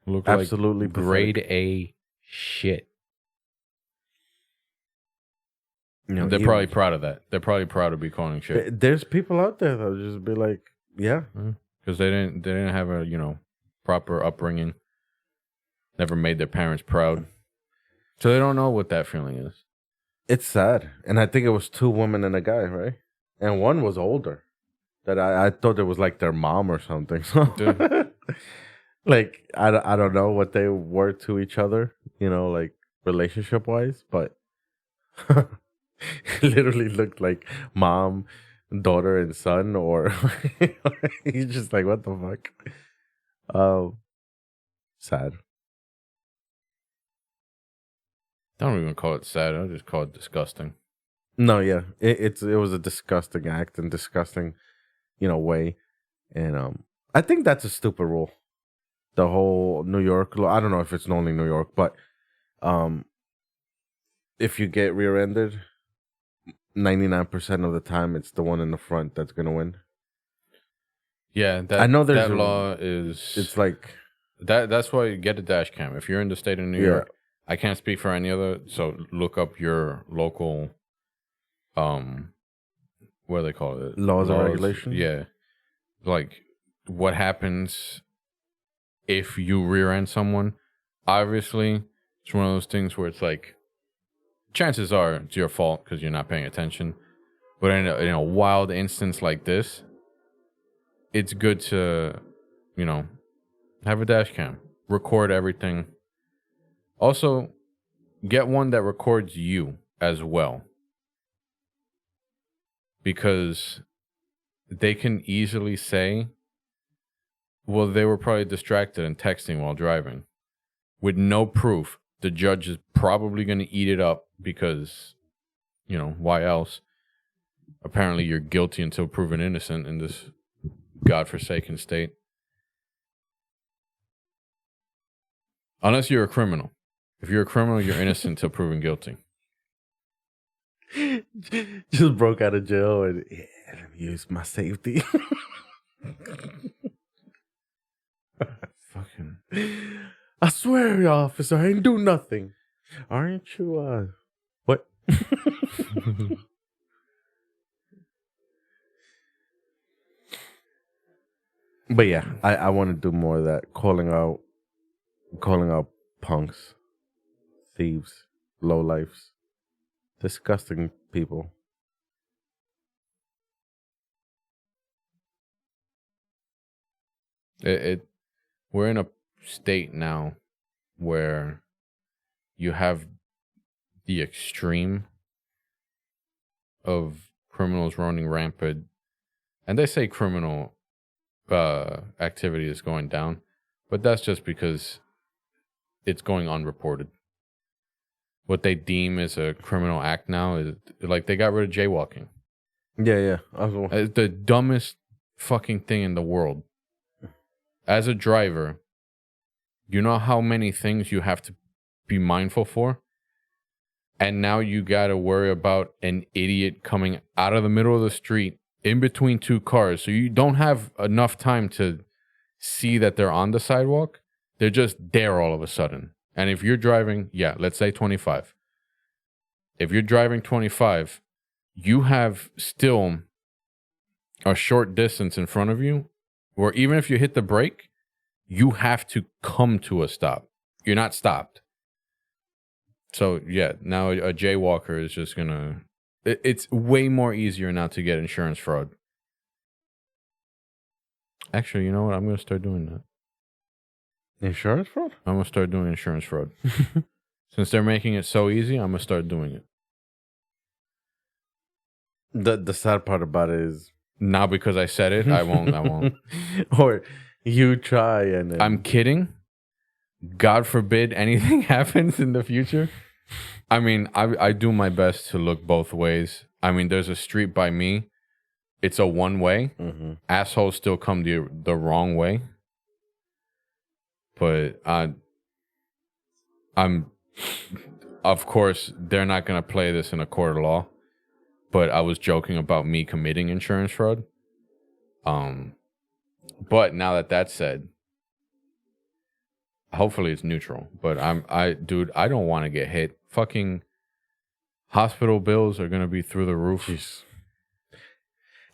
look
absolutely
like grade
pathetic.
A shit. They're
Even,
probably proud of that. They're probably proud of be calling shit.
there's people out there that'll just be like, yeah,
Because they didn't have a proper upbringing. Never made their parents proud, so they don't know what that feeling is.
it's sad. And I think it was two women and a guy, right? And one was older. That I thought it was like their mom or something. So, like I don't know what they were to each other, like relationship wise, but it literally looked like mom, daughter, and son, or he's just like, what the fuck? Sad.
I don't even call it sad. I just call it disgusting.
No, yeah, it was a disgusting act and disgusting, way, and I think that's a stupid rule. The whole New York law. I don't know if it's only New York, but um, if you get rear-ended, 99% of the time it's the one in the front that's gonna win.
Yeah,
I know there's
that law is.
It's like
that's why you get a dash cam. If you're in the state of New York, I can't speak for any other. So look up your local, what do they call it?
laws and regulations.
Yeah, like what happens if you rear end someone. Obviously, it's one of those things where it's like, chances are it's your fault because you're not paying attention. But in a wild instance like this, it's good to, have a dash cam, record everything. Also, get one that records you as well, because they can easily say, well, they were probably distracted and texting while driving. With no proof, the judge is probably going to eat it up because, why else? Apparently, you're guilty until proven innocent in this godforsaken state. Unless you're a criminal. If you're a criminal, you're innocent until proven guilty.
Just broke out of jail and let me use my safety.
Fucking.
I swear, officer, I ain't do nothing. Aren't you? What? But yeah, I want to do more of that. Calling out punks, thieves, lowlifes, disgusting people.
We're in a state now where you have the extreme of criminals running rampant, and they say criminal activity is going down, but that's just because it's going unreported. What they deem as a criminal act now is like they got rid of jaywalking.
Yeah.
It's the dumbest fucking thing in the world. As a driver, you know how many things you have to be mindful for? And now you got to worry about an idiot coming out of the middle of the street in between two cars. So you don't have enough time to see that they're on the sidewalk. They're just there all of a sudden. And if you're driving, let's say 25. If you're driving 25, you have still a short distance in front of you where even if you hit the brake, you have to come to a stop. You're not stopped. So yeah, now a jaywalker is just gonna. It's way more easier now to get insurance fraud. Actually, you know what? I'm gonna start doing that.
Insurance fraud?
I'm gonna start doing insurance fraud. Since they're making it so easy, I'm gonna start doing it.
The sad part about it is
Now because I said it, I won't.
Or you try and then...
I'm kidding. God forbid anything happens in the future. I mean, I do my best to look both ways. I mean, there's a street by me. It's a one-way.
Mm-hmm.
Assholes still come the wrong way. But I'm, of course, they're not going to play this in a court of law. But I was joking about me committing insurance fraud. But now that that's said, hopefully it's neutral. But dude, I don't want to get hit. Fucking hospital bills are going to be through the roof.
Jeez.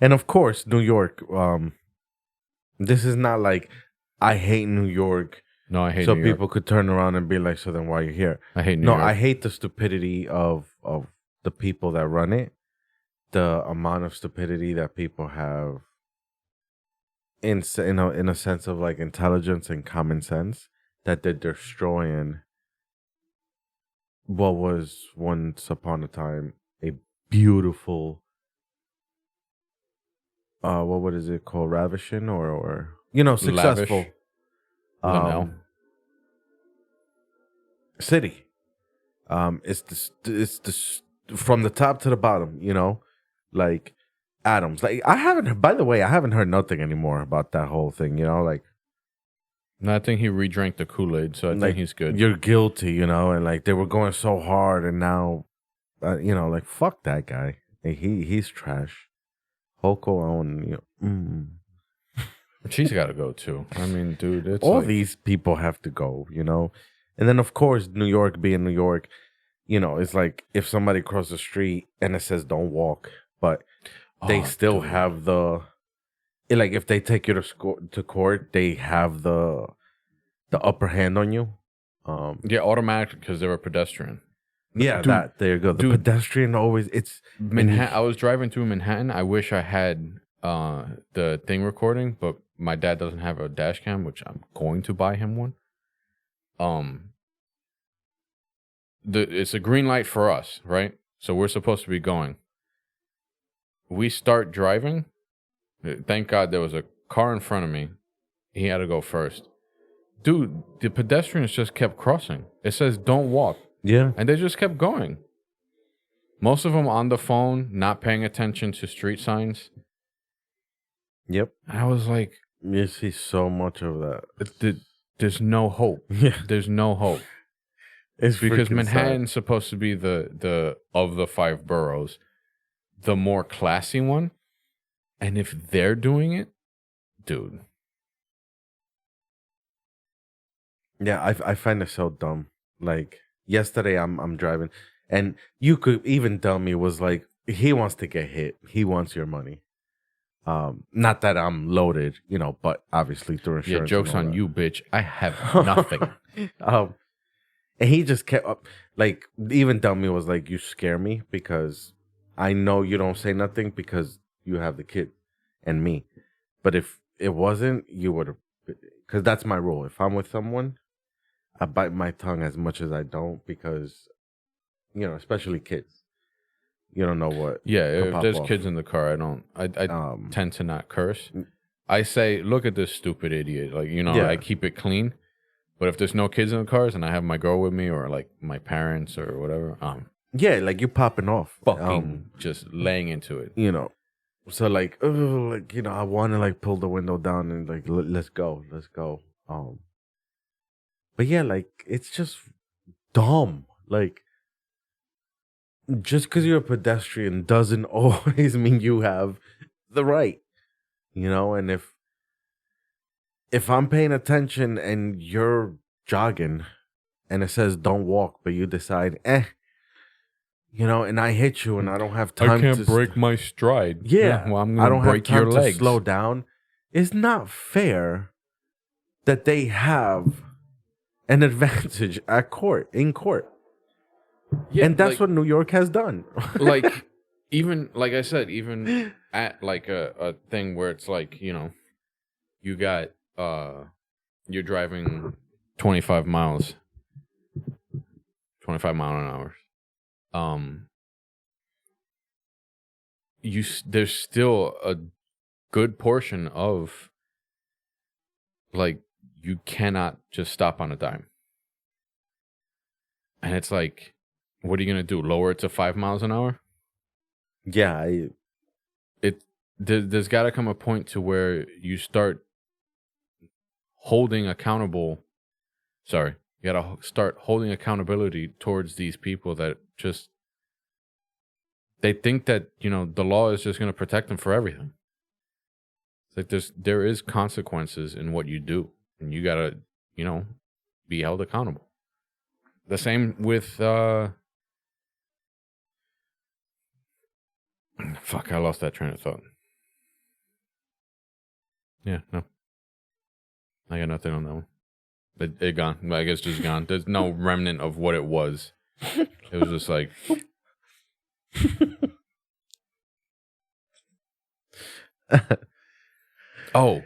And of course, New York, this is not like I hate New York.
No, I hate
so
New York.
People could turn around and be like, so then why are you here?
I hate New York.
No, I hate the stupidity of the people that run it. The amount of stupidity that people have in a sense of like intelligence and common sense that they're destroying what was once upon a time a beautiful what is it called, ravishing or successful city. It's the from the top to the bottom, like Adams. Like I haven't heard nothing anymore about that whole thing, like.
No, I think he redrank the Kool-Aid, so I think he's good.
You're guilty, and like they were going so hard, and now, like fuck that guy. He's trash. Hoko on,
She's got to go too. I mean, dude, it's
all these people have to go, and then of course New York being New York, it's like if somebody crosses the street and it says don't walk, but they still have like if they take you to court, they have the upper hand on you.
Yeah, automatically because they're a pedestrian.
Yeah, dude, there you go. The pedestrian always it's
Manhattan. I was driving through Manhattan. I wish I had the thing recording, but my dad doesn't have a dash cam, which I'm going to buy him one. It's a green light for us, right? So we're supposed to be going. We start driving. Thank God there was a car in front of me. He had to go first. Dude, the pedestrians just kept crossing. It says don't walk.
Yeah.
And they just kept going. Most of them on the phone, not paying attention to street signs.
Yep.
And I was like...
You see so much of that.
There's no hope.
Yeah.
There's no hope.
It's
because Manhattan's supposed to be the of the 5 boroughs, the more classy one. And if they're doing it, dude.
Yeah, I find it so dumb. Like yesterday I'm driving and you could even tell me was like he wants to get hit. He wants your money. Not that I'm loaded, but obviously through insurance.
Yeah, joke's on you, bitch. I have nothing.
And he just kept up, like, even Dummy was like, you scare me because I know you don't say nothing because you have the kid and me. But if it wasn't, you would have, because that's my rule. If I'm with someone, I bite my tongue as much as I don't because, especially kids. You don't know what.
Yeah, if there's kids in the car, I tend to not curse. I say, look at this stupid idiot. Like, I keep it clean. But if there's no kids in the cars and I have my girl with me or like my parents or whatever,
yeah, like you're popping off,
fucking just laying into it,
So like, I want to like pull the window down and like let's go. But yeah, like it's just dumb. Like, just because you're a pedestrian doesn't always mean you have the right, And if I'm paying attention and you're jogging and it says don't walk, but you decide, and I hit you and I don't have time
I can't break my stride.
Yeah.
Well, I'm going to break your legs.
To slow down. it's not fair that they have an advantage at court, in court.
Yeah,
And that's what New York has done.
like, even, like I said, even at like a thing where it's like, you got, you're driving 25 miles, 25 mile an hour. There's still a good portion of, like, you cannot just stop on a dime. And it's like, what are you going to do? Lower it to 5 miles an hour?
Yeah.
There's got to come a point to where you start holding accountable. Sorry. You got to start holding accountability towards these people that just, they think that, the law is just going to protect them for everything. It's like there is consequences in what you do, and you got to, be held accountable. The same with, fuck, I lost that train of thought. Yeah, no. I got nothing on that one. It gone. I guess just gone. There's no remnant of what it was. It was just like... Oh.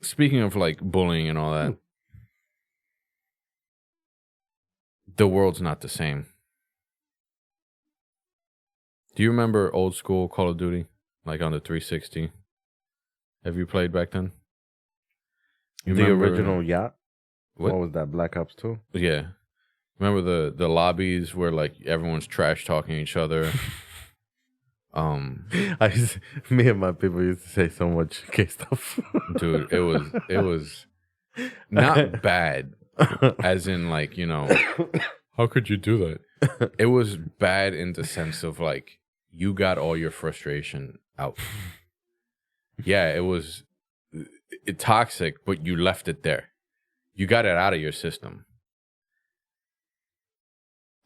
Speaking of, like, bullying and all that, the world's not the same. Do you remember old school Call of Duty? Like on the 360? Have you played back then?
The original yacht?
What
was that, Black Ops 2?
Yeah. Remember the lobbies where, like, everyone's trash talking each other?
Me and my people used to say so much gay stuff.
Dude, it was not bad, as in, like, how could you do that? It was bad in the sense of, like, you got all your frustration out. Yeah, it was toxic, but you left it there. You got it out of your system.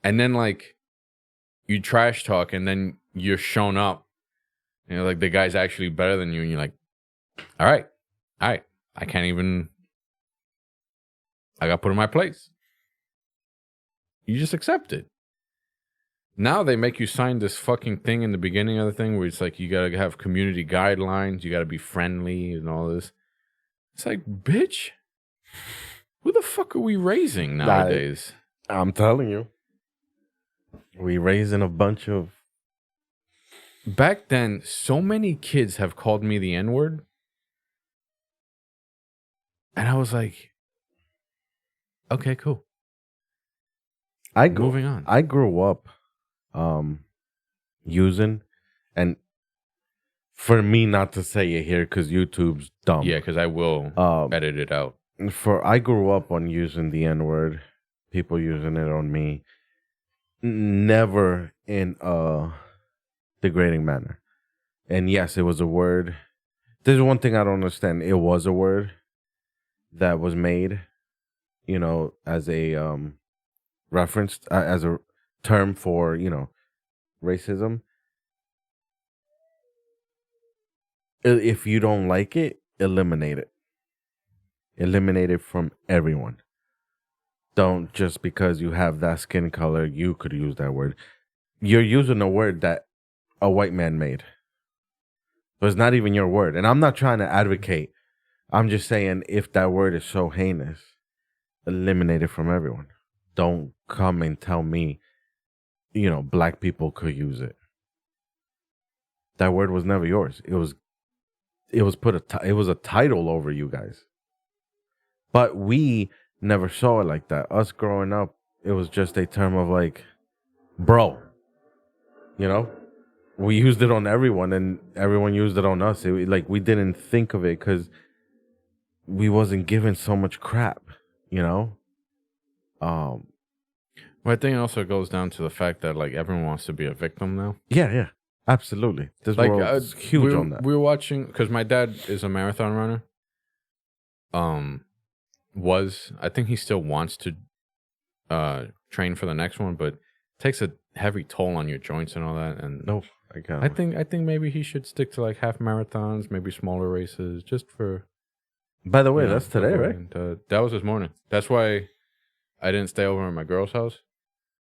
And then, like, you trash talk, and then you're shown up. Like, the guy's actually better than you, and you're like, all right. I can't even... I got put in my place. You just accept it. Now they make you sign this fucking thing in the beginning of the thing where it's like, you gotta have community guidelines, you gotta be friendly and all this. It's like, bitch, who the fuck are we raising nowadays?
I'm telling you. We raising a bunch of...
Back then, so many kids have called me the N-word. And I was like, okay, cool. Moving on.
I grew up using, and for me not to say it here because YouTube's dumb.
Yeah, because I will edit it out.
I grew up on using the N-word, people using it on me, never in a degrading manner. And yes, it was a word. There's one thing I don't understand. It was a word that was made, as a reference, as a term for, racism. If you don't like it, eliminate it. Eliminate it from everyone. Don't just because you have that skin color, you could use that word. You're using a word that a white man made. But it's not even your word. And I'm not trying to advocate. I'm just saying, if that word is so heinous, eliminate it from everyone. Don't come and tell me, black people could use it. That word was never yours. It was it was a title over you guys. But we never saw it like that. Us growing up, it was just a term of like, bro. We used it on everyone, and everyone used it on us. We didn't think of it because we wasn't given so much crap,
Well, I think it also goes down to the fact that, like, everyone wants to be a victim now.
Yeah, absolutely. This world's huge on that.
We were watching, because my dad is a marathon runner. I think he still wants to train for the next one, but it takes a heavy toll on your joints and all that. And
No, I can't.
I think maybe he should stick to like half marathons, maybe smaller races, just for.
By the way,
You know,
that's today, right?
That was this morning. That's why I didn't stay over at my girl's house,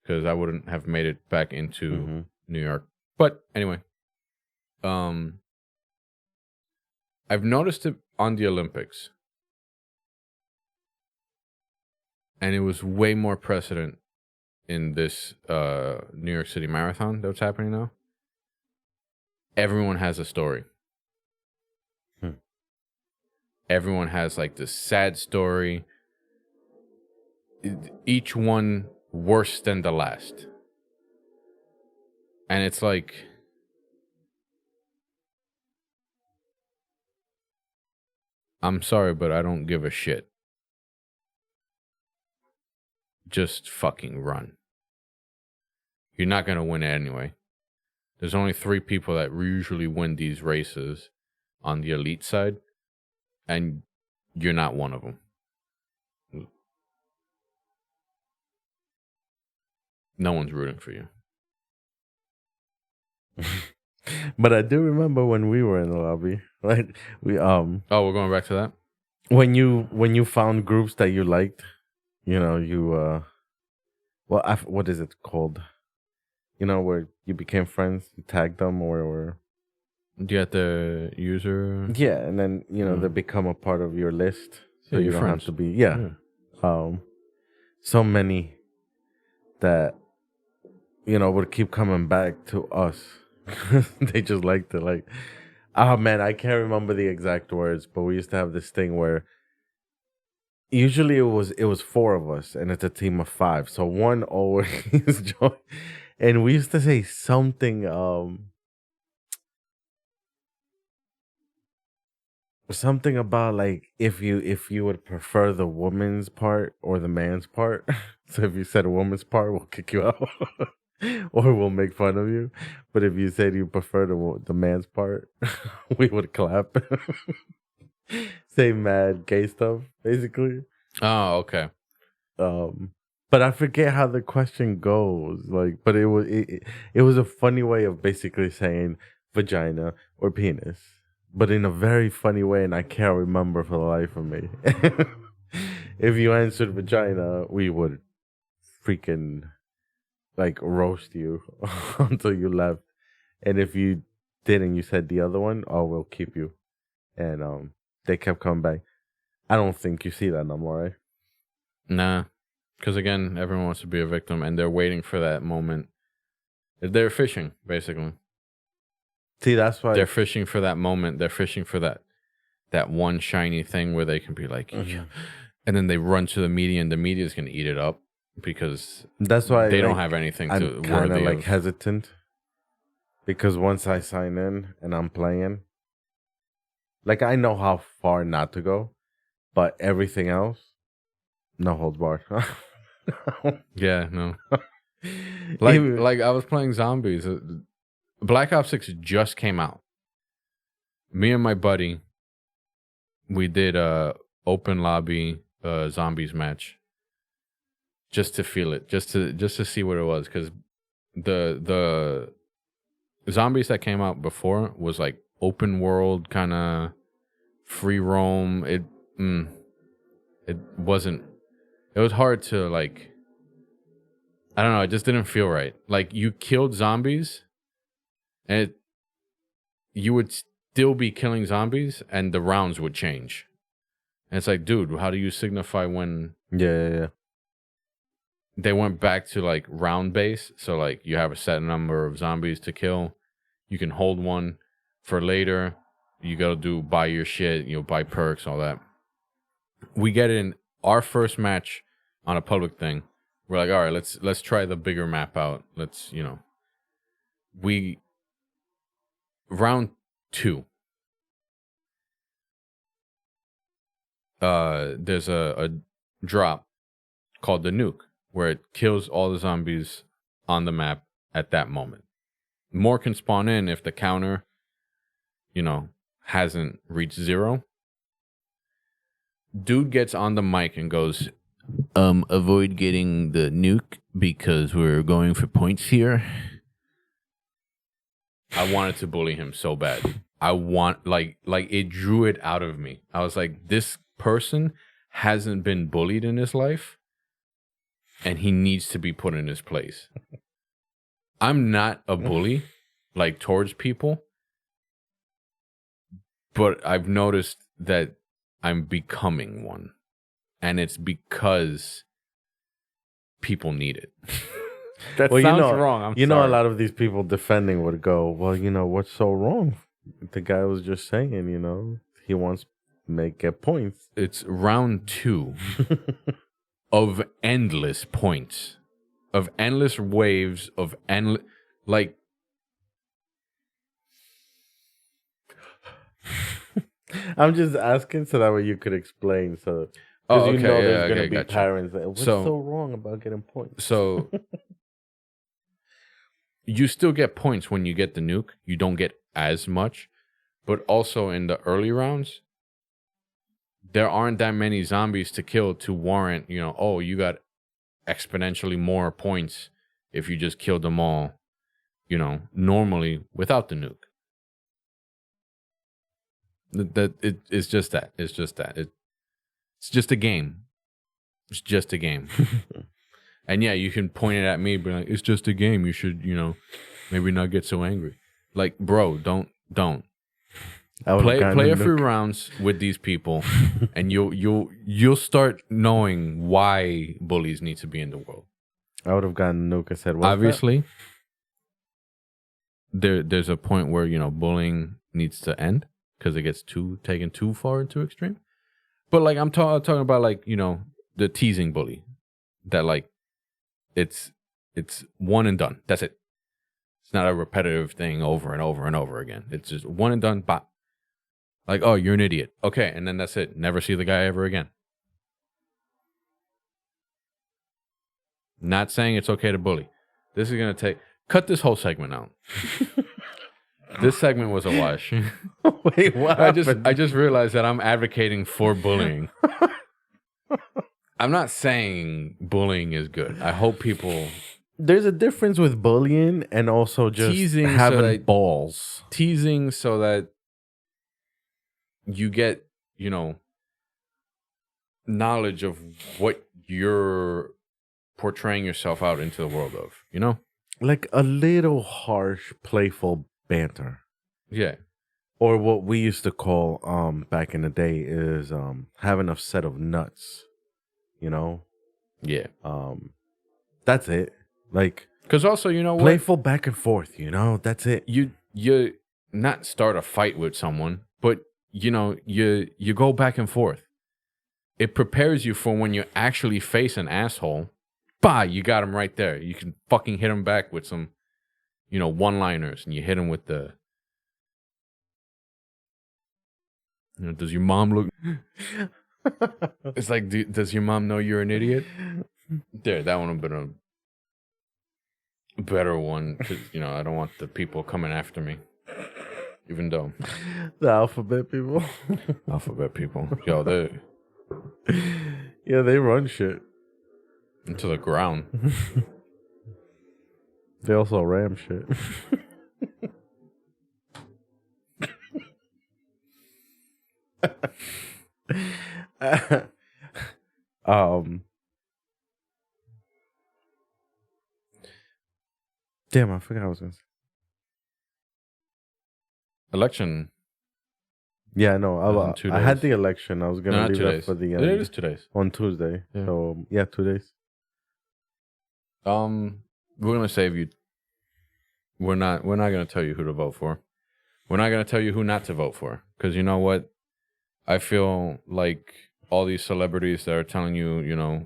because I wouldn't have made it back into New York. But anyway, I've noticed it on the Olympics, and it was way more precedent in this New York City Marathon that's happening now. Everyone has a story. Everyone has like this sad story. Each one worse than the last. And it's like, I'm sorry, but I don't give a shit. Just fucking run. You're not going to win it anyway. There's only 3 people that usually win these races on the elite side, and you're not one of them. No one's rooting for you.
But I do remember when we were in the lobby, right? We
Oh, we're going back to that?
when you found groups that you liked, you know, you what is it called? You know, where you became friends, you tagged them, or
Do you have the user?
yeah, and then you know they become a part of your list, so
Yeah,
you
your
don't
friends.
have to be so many that you know would keep coming back to us. They just liked it, like, oh man, I can't remember the exact words, but we used to have this thing where usually it was 4 of us, and it's a team of 5, so one always joined, and we used to say something something about like if you would prefer the woman's part or the man's part. So if you said a woman's part, we'll kick you out, or we'll make fun of you. But if you said you prefer the man's part, we would clap. Say mad gay stuff, basically.
Oh, okay.
But I forget how the question goes. Like, but it was a funny way of basically saying vagina or penis, but in a very funny way, and I can't remember for the life of me. If you answered vagina, we would freaking like roast you until you left. And if you didn't, you said the other one, oh, we'll keep you. And they kept coming back. I don't think you see that no more, right?
Nah. Because again, everyone wants to be a victim, and they're waiting for that moment. They're fishing, basically.
See, that's why
They're fishing for that moment. They're fishing for that one shiny thing where they can be like, and then they run to the media, and the media is going to eat it up because
that's why
they don't have anything to
I'm kind of
worthy
like
of.
hesitant because once I sign in and I'm playing, like I know how far not to go, but everything else, no holds barred.
Yeah, no.
Even-
Like I was playing zombies. Black Ops 6 just came out. Me and my buddy, we did a open lobby zombies match just to feel it, just to see what it was, because the zombies that came out before was like open world kind of free roam. It wasn't. It was hard to like. I don't know. It just didn't feel right. Like you killed zombies, and you would still be killing zombies, and the rounds would change. And it's like, dude, how do you signify when?
yeah.
They went back to like round base, so like you have a set number of zombies to kill. You can hold one for later. You gotta buy your shit, buy perks, all that. We get in our first match on a public thing. We're like, all right, let's try the bigger map out. We round 2. There's a drop called the nuke where it kills all the zombies on the map at that moment. More can spawn in if the counter, hasn't reached 0. Dude gets on the mic and goes, Avoid getting the nuke because we're going for points here. I wanted to bully him so bad. I want like it drew it out of me. I was like, this person hasn't been bullied in his life, and he needs to be put in his place. I'm not a bully, like towards people, but I've noticed that I'm becoming one, and it's because people need it. That sounds wrong. I'm sorry.
A lot of these people defending would go, well, what's so wrong? The guy was just saying, he wants to get points.
It's round 2 of endless points, of endless waves, of endless, like.
I'm just asking so that way you could explain. So,
oh, okay,
there's going to be parents that, what's so wrong about getting points?
So, you still get points when you get the nuke. You don't get as much. But also in the early rounds, there aren't that many zombies to kill to warrant, you got exponentially more points if you just killed them all, normally without the nuke. It's just that. It's just that. It's just a game. It's just a game. And yeah, you can point it at me, but like, it's just a game. You should, maybe not get so angry. Like, bro, don't. Play a few rounds with these people, and you'll start knowing why bullies need to be in the world.
I would have gotten nuke. I said,
obviously, there's a point where bullying needs to end because it gets taken too far into extreme. But like I'm talking about like the teasing bully, that like it's one and done. That's it. It's not a repetitive thing over and over and over again. It's just one and done. Bop. Like, oh, you're an idiot. Okay, and then that's it. Never see the guy ever again. Not saying it's okay to bully. This is going to cut this whole segment out. This segment was a wash.
Wait, what happened?
I just realized that I'm advocating for bullying. I'm not saying bullying is good. I hope people...
There's a difference with bullying and also just teasing, having balls.
Teasing so that you get, knowledge of what you're portraying yourself out into the world of,
Like a little harsh, playful banter.
Yeah.
Or what we used to call back in the day is having a set of nuts.
Yeah.
That's it. Like,
because also,
playful back and forth, that's it.
You not start a fight with someone, but you go back and forth. It prepares you for when you actually face an asshole. Bah, you got him right there. You can fucking hit him back with some, one-liners, and you hit him with the, does your mom look? It's like, does your mom know you're an idiot? There, that one would have been a better one, because I don't want the people coming after me. Even though
the alphabet people,
yo,
they run shit
into the ground.
They also ram shit. Damn, I forgot what I was gonna say.
Election.
Yeah, no, I had the election. I was gonna leave that for the end.
It is 2 days.
On Tuesday. Yeah. So yeah, 2 days.
We're gonna save you. We're not gonna tell you who to vote for. We're not gonna tell you who not to vote for, because you know what? I feel like all these celebrities that are telling you,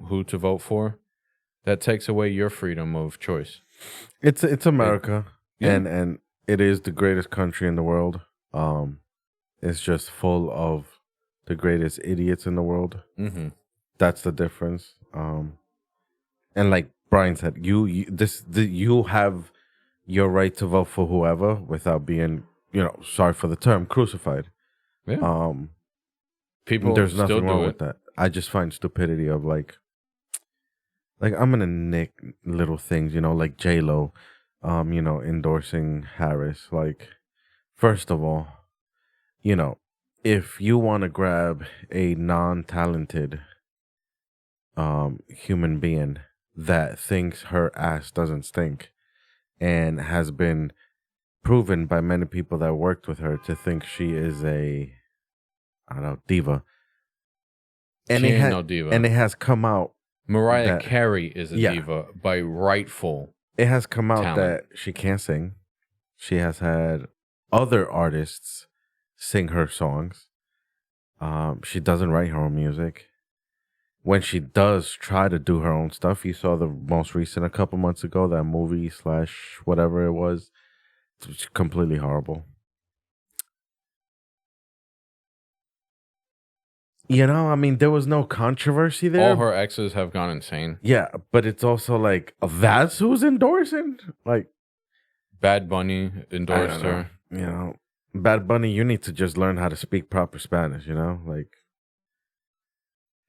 who to vote for, that takes away your freedom of choice.
It's America, and it is the greatest country in the world. It's just full of the greatest idiots in the world.
Mm-hmm.
That's the difference. And like Brian said, you have your right to vote for whoever without being, sorry for the term, crucified.
Yeah. People
there's nothing
still
wrong with that. I just find stupidity of like, like I'm gonna nick little things, like J-Lo, endorsing Harris. Like, first of all, you know, if you want to grab a non-talented human being that thinks her ass doesn't stink and has been proven by many people that worked with her to think she is a, I don't know, diva, and
She
it
ain't
had
no diva.
and it has come out
Mariah
that
Carey is a
yeah,
diva by rightful
it has come out
talent.
that she can't sing. She has had other artists sing her songs. She doesn't write her own music. When she does try to do her own stuff, you saw the most recent a couple months ago, that movie / whatever it was. It's completely horrible. I mean, there was no controversy there.
All her exes have gone insane.
Yeah, but it's also like, that's who's endorsing? Like,
Bad Bunny endorsed her.
Bad Bunny, you need to just learn how to speak proper Spanish, like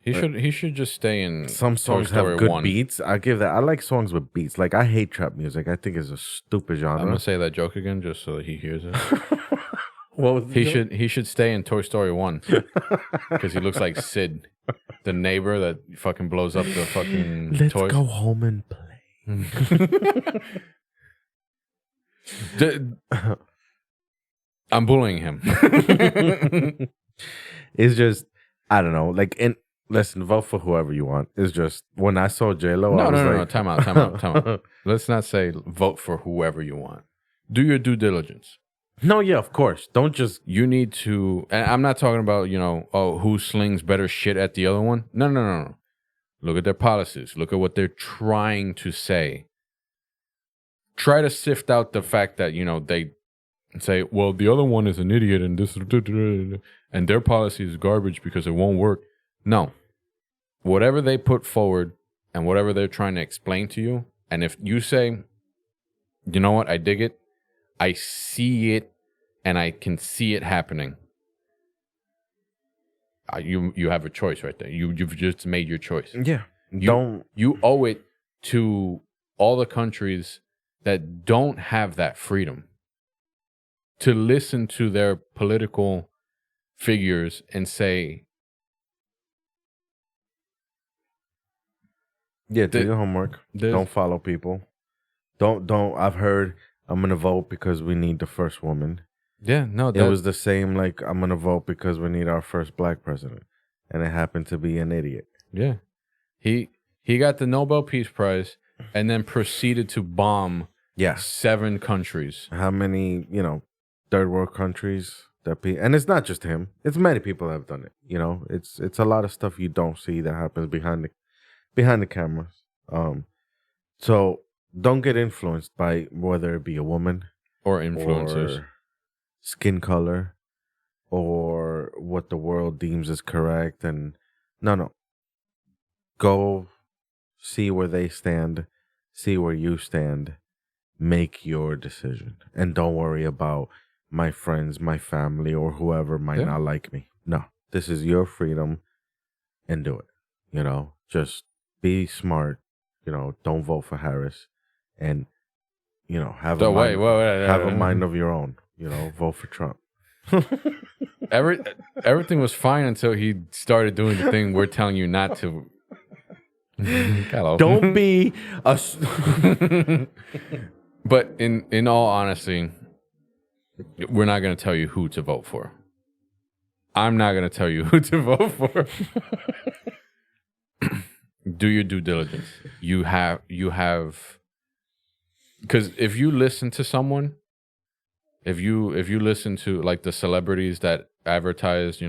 He should just stay in
some
Toy
songs
Story
have good
1.
beats. I give that. I like songs with beats. Like, I hate trap music. I think it's a stupid genre.
I'm gonna say that joke again just so that he hears it.
What was the joke?
He should stay in Toy Story 1 because he looks like Sid, the neighbor that fucking blows up the fucking
Let's
toys.
go home and play.
I'm bullying him.
It's just, I don't know. Like, listen, vote for whoever you want. It's just, when I saw J-Lo, I was
No. Time out. Let's not say vote for whoever you want. Do your due diligence.
No, yeah, of course. Don't just.
You need to, and I'm not talking about, who slings better shit at the other one. No. Look at their policies. Look at what they're trying to say. Try to sift out the fact that, they say, well, the other one is an idiot and this, and their policy is garbage because it won't work. No. Whatever they put forward and whatever they're trying to explain to you, and if you say, you know what, I dig it, I see it, and I can see it happening, you have a choice right there. You've just made your choice.
Yeah.
You owe it to all the countries that don't have that freedom to listen to their political figures and say,
yeah, do your homework. Don't follow people. Don't. I've heard, I'm gonna vote because we need the first woman.
Yeah, no,
it was the same. Like, I'm gonna vote because we need our first black president, and it happened to be an idiot.
Yeah, he got the Nobel Peace Prize and then proceeded to bomb 7 countries.
How many third world countries and it's not just him. It's many people that have done it. It's a lot of stuff you don't see that happens behind the cameras. So don't get influenced by whether it be a woman
or influencers,
or skin color, or what the world deems as correct. And no, go see where they stand, see where you stand, make your decision, and don't worry about my friends, my family, or whoever might not like me. No, this is your freedom, and do it. Just be smart. Don't vote for Harris, and have a mind of your own. Vote for Trump.
Everything was fine until he started doing the thing we're telling you not to. Galo.
Don't be a.
But in all honesty, we're not going to tell you who to vote for. I'm not going to tell you who to vote for. Do your due diligence. You have, because if you listen to someone, if you listen to like the celebrities that advertise,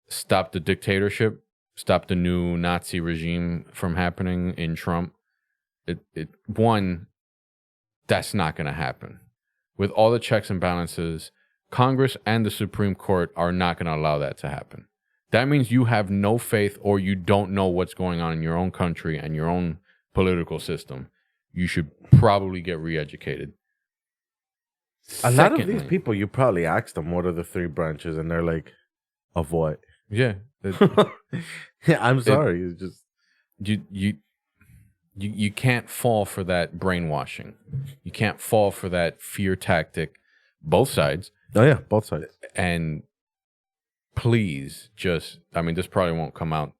stop the dictatorship, stop the new Nazi regime from happening in Trump, that's not going to happen. With all the checks and balances, Congress and the Supreme Court are not going to allow that to happen. That means you have no faith, or you don't know what's going on in your own country and your own political system. You should probably get re-educated.
A lot of these people, you probably ask them, what are the 3 branches? And they're like, of what?
Yeah.
Yeah, I'm sorry. It's just,
you can't fall for that brainwashing. You can't fall for that fear tactic. Both sides.
Oh yeah, both sides.
And please, I mean, this probably won't come out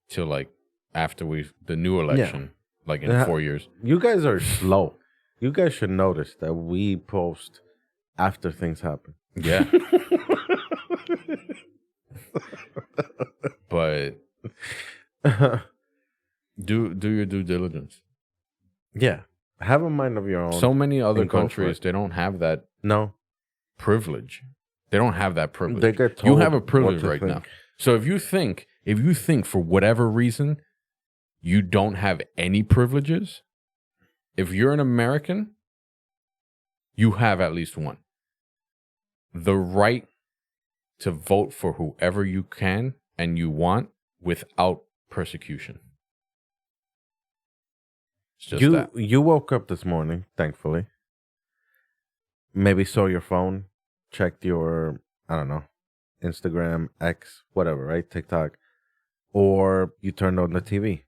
till like after the new election, like in 4 years.
You guys are slow. You guys should notice that we post after things happen.
Yeah. But do your due diligence.
Yeah. Have a mind of your own.
So many other countries, they don't have that privilege. They don't have that privilege.
They get told
you have a privilege right
think.
now. So if you think for whatever reason you don't have any privileges, if you're an American, you have at least one. The right to vote for whoever you can and you want without persecution. It's just that.
You woke up this morning, thankfully. Maybe saw your phone, checked your, I don't know, Instagram, X, whatever, right? TikTok. Or you turned on the TV,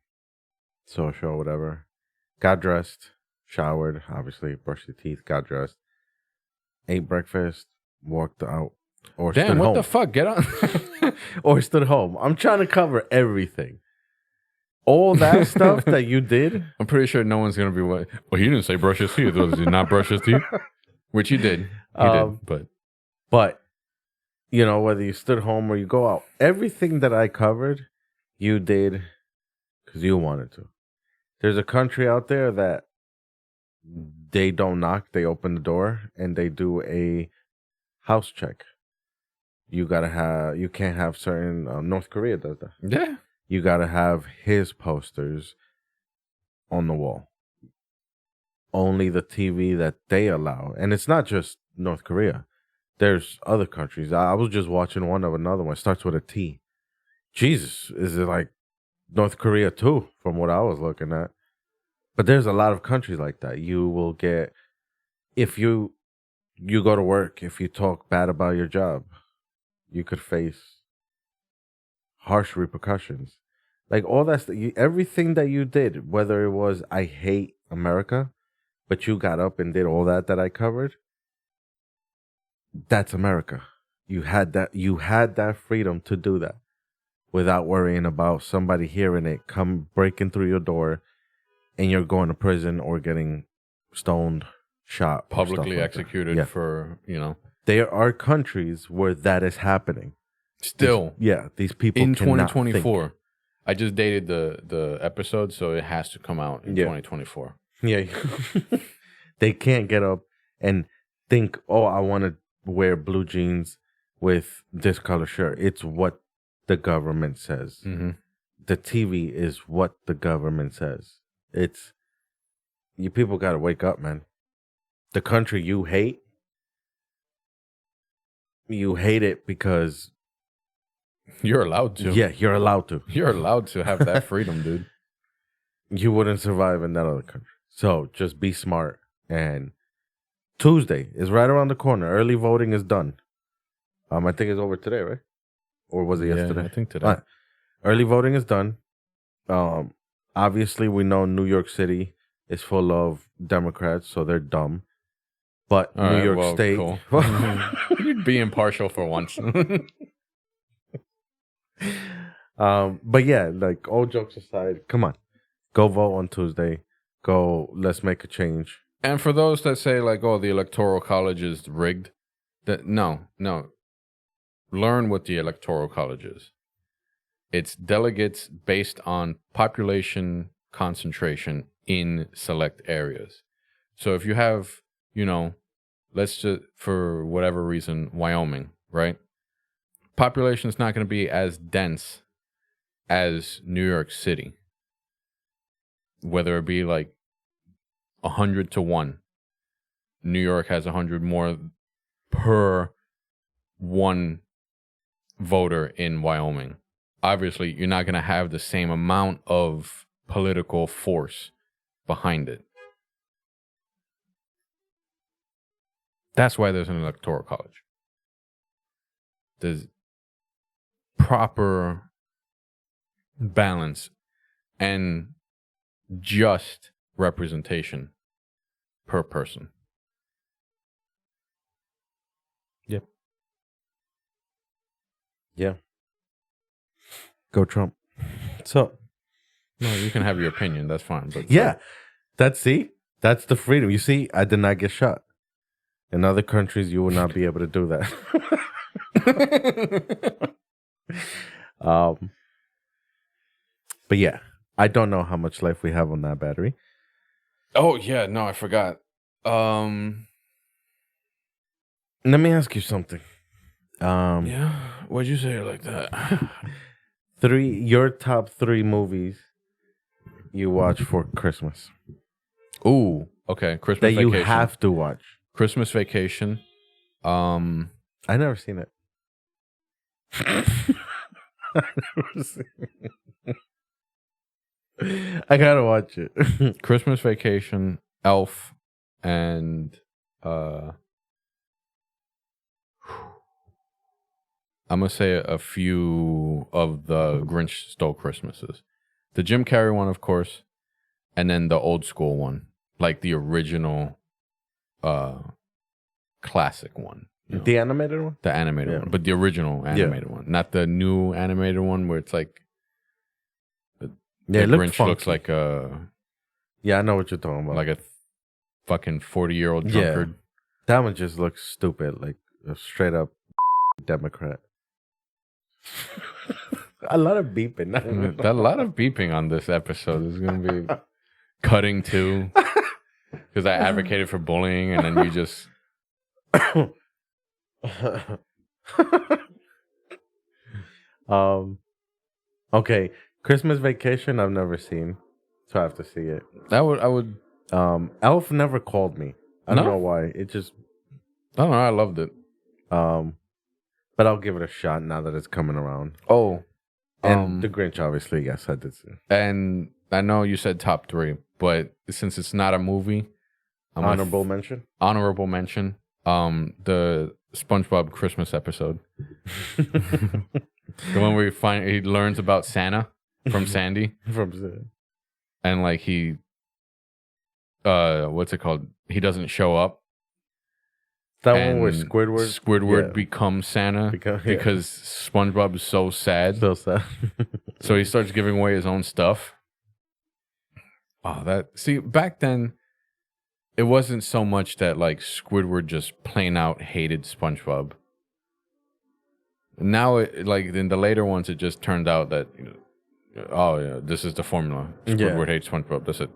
saw a show, whatever. Got dressed, showered, obviously, brushed your teeth, got dressed, ate breakfast, walked out, or stood home.
What the fuck? Get on.
Or stood home. I'm trying to cover everything. All that stuff that you did.
I'm pretty sure no one's going to be well, he didn't say brush his teeth. Did he not brush his teeth? Which he did. He did.
But, you know, whether you stood home or you go out, everything that I covered, you did because you wanted to. There's a country out there that they don't knock, they open the door, and they do a house check. You can't have certain, North Korea does that.
Yeah.
You got to have his posters on the wall. Only the TV that they allow. And it's not just North Korea. There's other countries. I was just watching another one. It starts with a T. Jesus, is it like North Korea too, from what I was looking at? But there's a lot of countries like that. You will get, if you go to work, if you talk bad about your job, you could face harsh repercussions. Like all that everything that you did, whether it was I hate America, but you got up and did all that I covered, that's America. You had that freedom to do that without worrying about somebody hearing it, come breaking through your door, and you're going to prison or getting stoned, shot,
publicly executed for,
There are countries where that is happening.
Still.
These people
in
cannot
2024.
think.
I just dated the episode, so it has to come out in 2024.
Yeah. They can't get up and think, oh, I want to wear blue jeans with this color shirt. It's what the government says.
Mm-hmm.
The TV is what the government says. It's, you people got to wake up, man. The country you hate it because
you're allowed to.
Yeah, you're allowed to.
You're allowed to have that freedom, dude.
You wouldn't survive in that other country. So just be smart. And Tuesday is right around the corner. Early voting is done. I think it's over today, right? Or was it yesterday?
I think today.
Early voting is done. Obviously, we know New York City is full of Democrats, so they're dumb. But New York State...
Cool. You'd be impartial for once.
But yeah, like all jokes aside, come on. Go vote on Tuesday. Go, let's make a change.
And for those that say like, oh, the Electoral College is rigged, no. Learn what the Electoral College is. It's delegates based on population concentration in select areas. So if you have, let's just, for whatever reason, Wyoming, right? Population is not going to be as dense as New York City. Whether it be like 100 to 1. New York has 100 more per one voter in Wyoming. Obviously, you're not going to have the same amount of political force behind it. That's why there's an electoral college. There's proper balance and just representation per person.
Yep. Yeah. Go Trump. So,
no, you can have your opinion. That's fine. But
yeah, that's the freedom. You see, I did not get shot. In other countries, you will not be able to do that. But yeah, I don't know how much life we have on that battery.
Oh yeah, no, I forgot.
Let me ask you something.
Yeah, why'd you say it like that?
Your top 3 movies you watch for Christmas
Ooh, okay. Christmas
that
Vacation.
you have to watch.
Christmas Vacation.
I never seen it. I gotta watch it.
Christmas Vacation, Elf, and I'm gonna say a few of the Grinch Stole Christmases. The Jim Carrey one, of course, and then the old school one, like the original classic one. You know?
The animated one?
The animated one. But the original animated one. Not the new animated one where it's like the Grinch
funky.
looks like a
I know what you're talking about.
like a fucking 40-year-old drunkard.
That one just looks stupid, like a straight up Democrat. A lot of beeping.
A lot of beeping on this episode. There's going to be cutting too. Because I advocated for bullying and then you just...
Okay. Christmas Vacation I've never seen. So I have to see it.
I would...
Elf never called me. I don't know why. It just...
I don't know. I loved it.
But I'll give it a shot now that it's coming around.
Oh.
And The Grinch, obviously, yes, I did see.
And I know you said top 3, but since it's not a movie...
Honorable mention?
Honorable mention. The SpongeBob Christmas episode. The one where he learns about Santa from Sandy. And like he... what's it called? He doesn't show up.
That one where Squidward
becomes Santa because SpongeBob is so sad.
So sad.
So he starts giving away his own stuff. Oh, back then, it wasn't so much that like Squidward just plain out hated SpongeBob. Now, like in the later ones, it just turned out that, this is the formula. Squidward hates SpongeBob. That's it.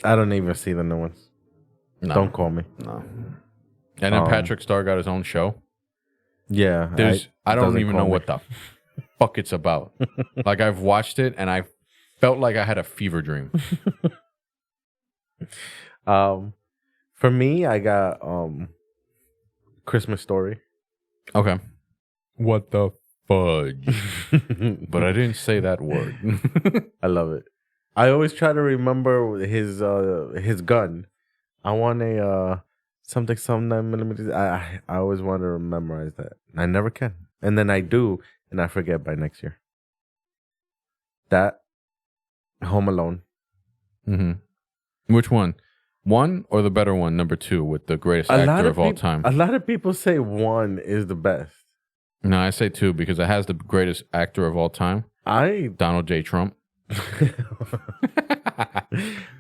I don't even see the new ones.
No.
Don't call me.
No. And then Patrick Star got his own show.
Yeah.
I don't even know what the fuck it's about. Like, I've watched it and I felt like I had a fever dream.
For me, I got Christmas Story.
Okay. What the fudge? But I didn't say that word.
I love it. I always try to remember his gun. I want a something 9mm. I always want to memorize that. I never can, and then I do, and I forget by next year. That Home Alone.
Mm-hmm. Which one? 1 or the better one? Number 2 with the greatest actor of all time.
A lot of people say 1 is the best.
No, I say 2 because it has the greatest actor of all time. Donald J. Trump.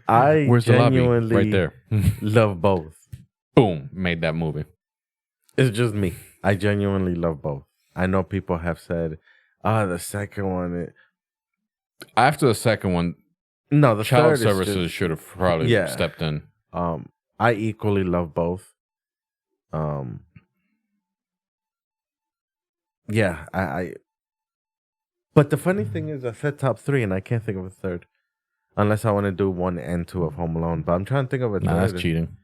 Where's genuinely
the lobby? Right there.
Love both.
Boom, made that movie.
It's just me. I genuinely love both. I know people have said, the second one.
After the second one,
no, the
Child
third
Services should have probably stepped in.
I equally love both. Yeah, I. But the funny thing is, I said top 3, and I can't think of a third, unless I want to do 1 and 2 of Home Alone. But I'm trying to think of a third.
Nah, that's cheating.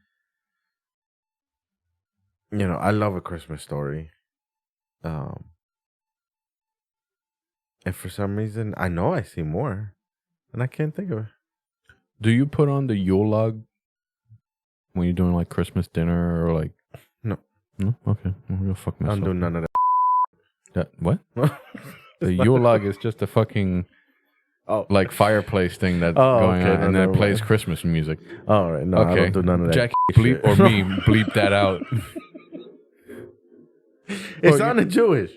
You know, I love A Christmas Story. And for some reason, I know I see more, and I can't think of it.
Do you put on the Yule log when you're doing like Christmas dinner or like?
No.
No. Okay. I'm gonna fuck myself.
I don't do none of that.
What? The Yule log is just a fucking
Oh,
like fireplace thing that's
Oh,
going
okay,
on,
no,
and then
never
it plays
mind.
Christmas music.
all right. No, I
Okay,
don't do none of that.
Jack,
shit.
bleep or me, bleep that out.
It
Oh,
sounded Jewish.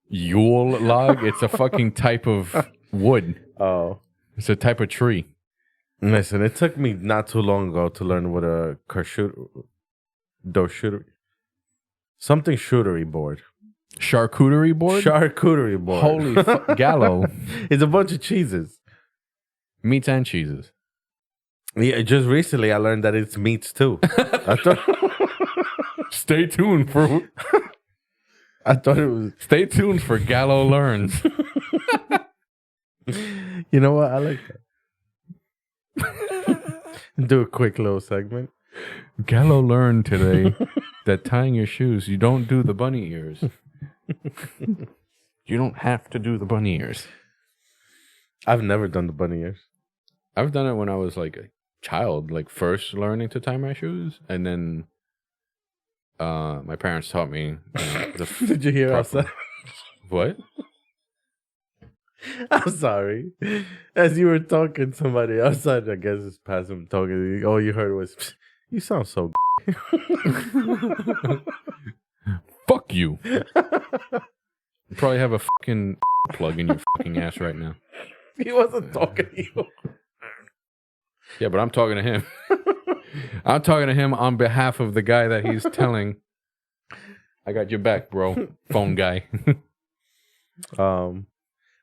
Yule log. It's a fucking type of wood.
Oh,
It's a type of tree.
listen. It took me not too long ago to learn what a something shootery board.
Charcuterie board.
Charcuterie board.
Holy Galo.
It's a bunch of cheeses.
Meats and cheeses.
Yeah, just recently I learned that it's meats too. I thought
Stay tuned for
I thought it was.
Stay tuned for Gallo Learns.
You know what? I like that. Do a quick little segment.
Gallo learned today that tying your shoes, you don't do the bunny ears. You don't have to do the bunny ears.
I've never done the bunny ears.
I've done it when I was like a child, like first learning to tie my shoes, and then my parents taught me.
Did you hear
proper-
outside?
What?
I'm sorry. As you were talking, somebody outside, I guess, is past him talking. All you heard was, "You sound so."
Fuck you. You probably have a fucking plug in your fucking ass right now.
He wasn't talking to you.
Yeah, but I'm talking to him. I'm talking to him on behalf of the guy that he's telling. I got your back, bro. Phone guy.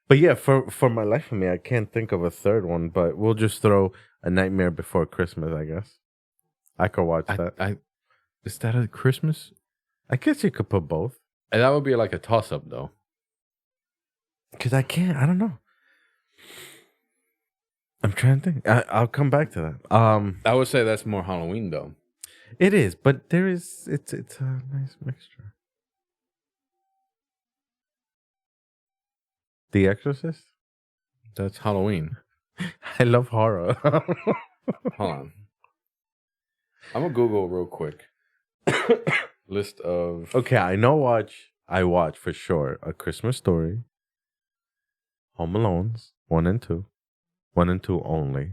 But yeah, for my life of me, I can't think of a third one. But we'll just throw A Nightmare Before Christmas. I guess I could watch that.
Is that a Christmas?
I guess you could put both.
And that would be like a toss-up, though.
Because I can't. I don't know. I'm trying to think. I'll come back to that.
I would say that's more Halloween, though.
It is, but there is. It's a nice mixture. The Exorcist.
That's Halloween.
I love horror.
Hold on. I'm going to Google real quick. List of...
Okay, I watch for sure A Christmas Story, Home Alone's 1 and 2. 1 and 2 only.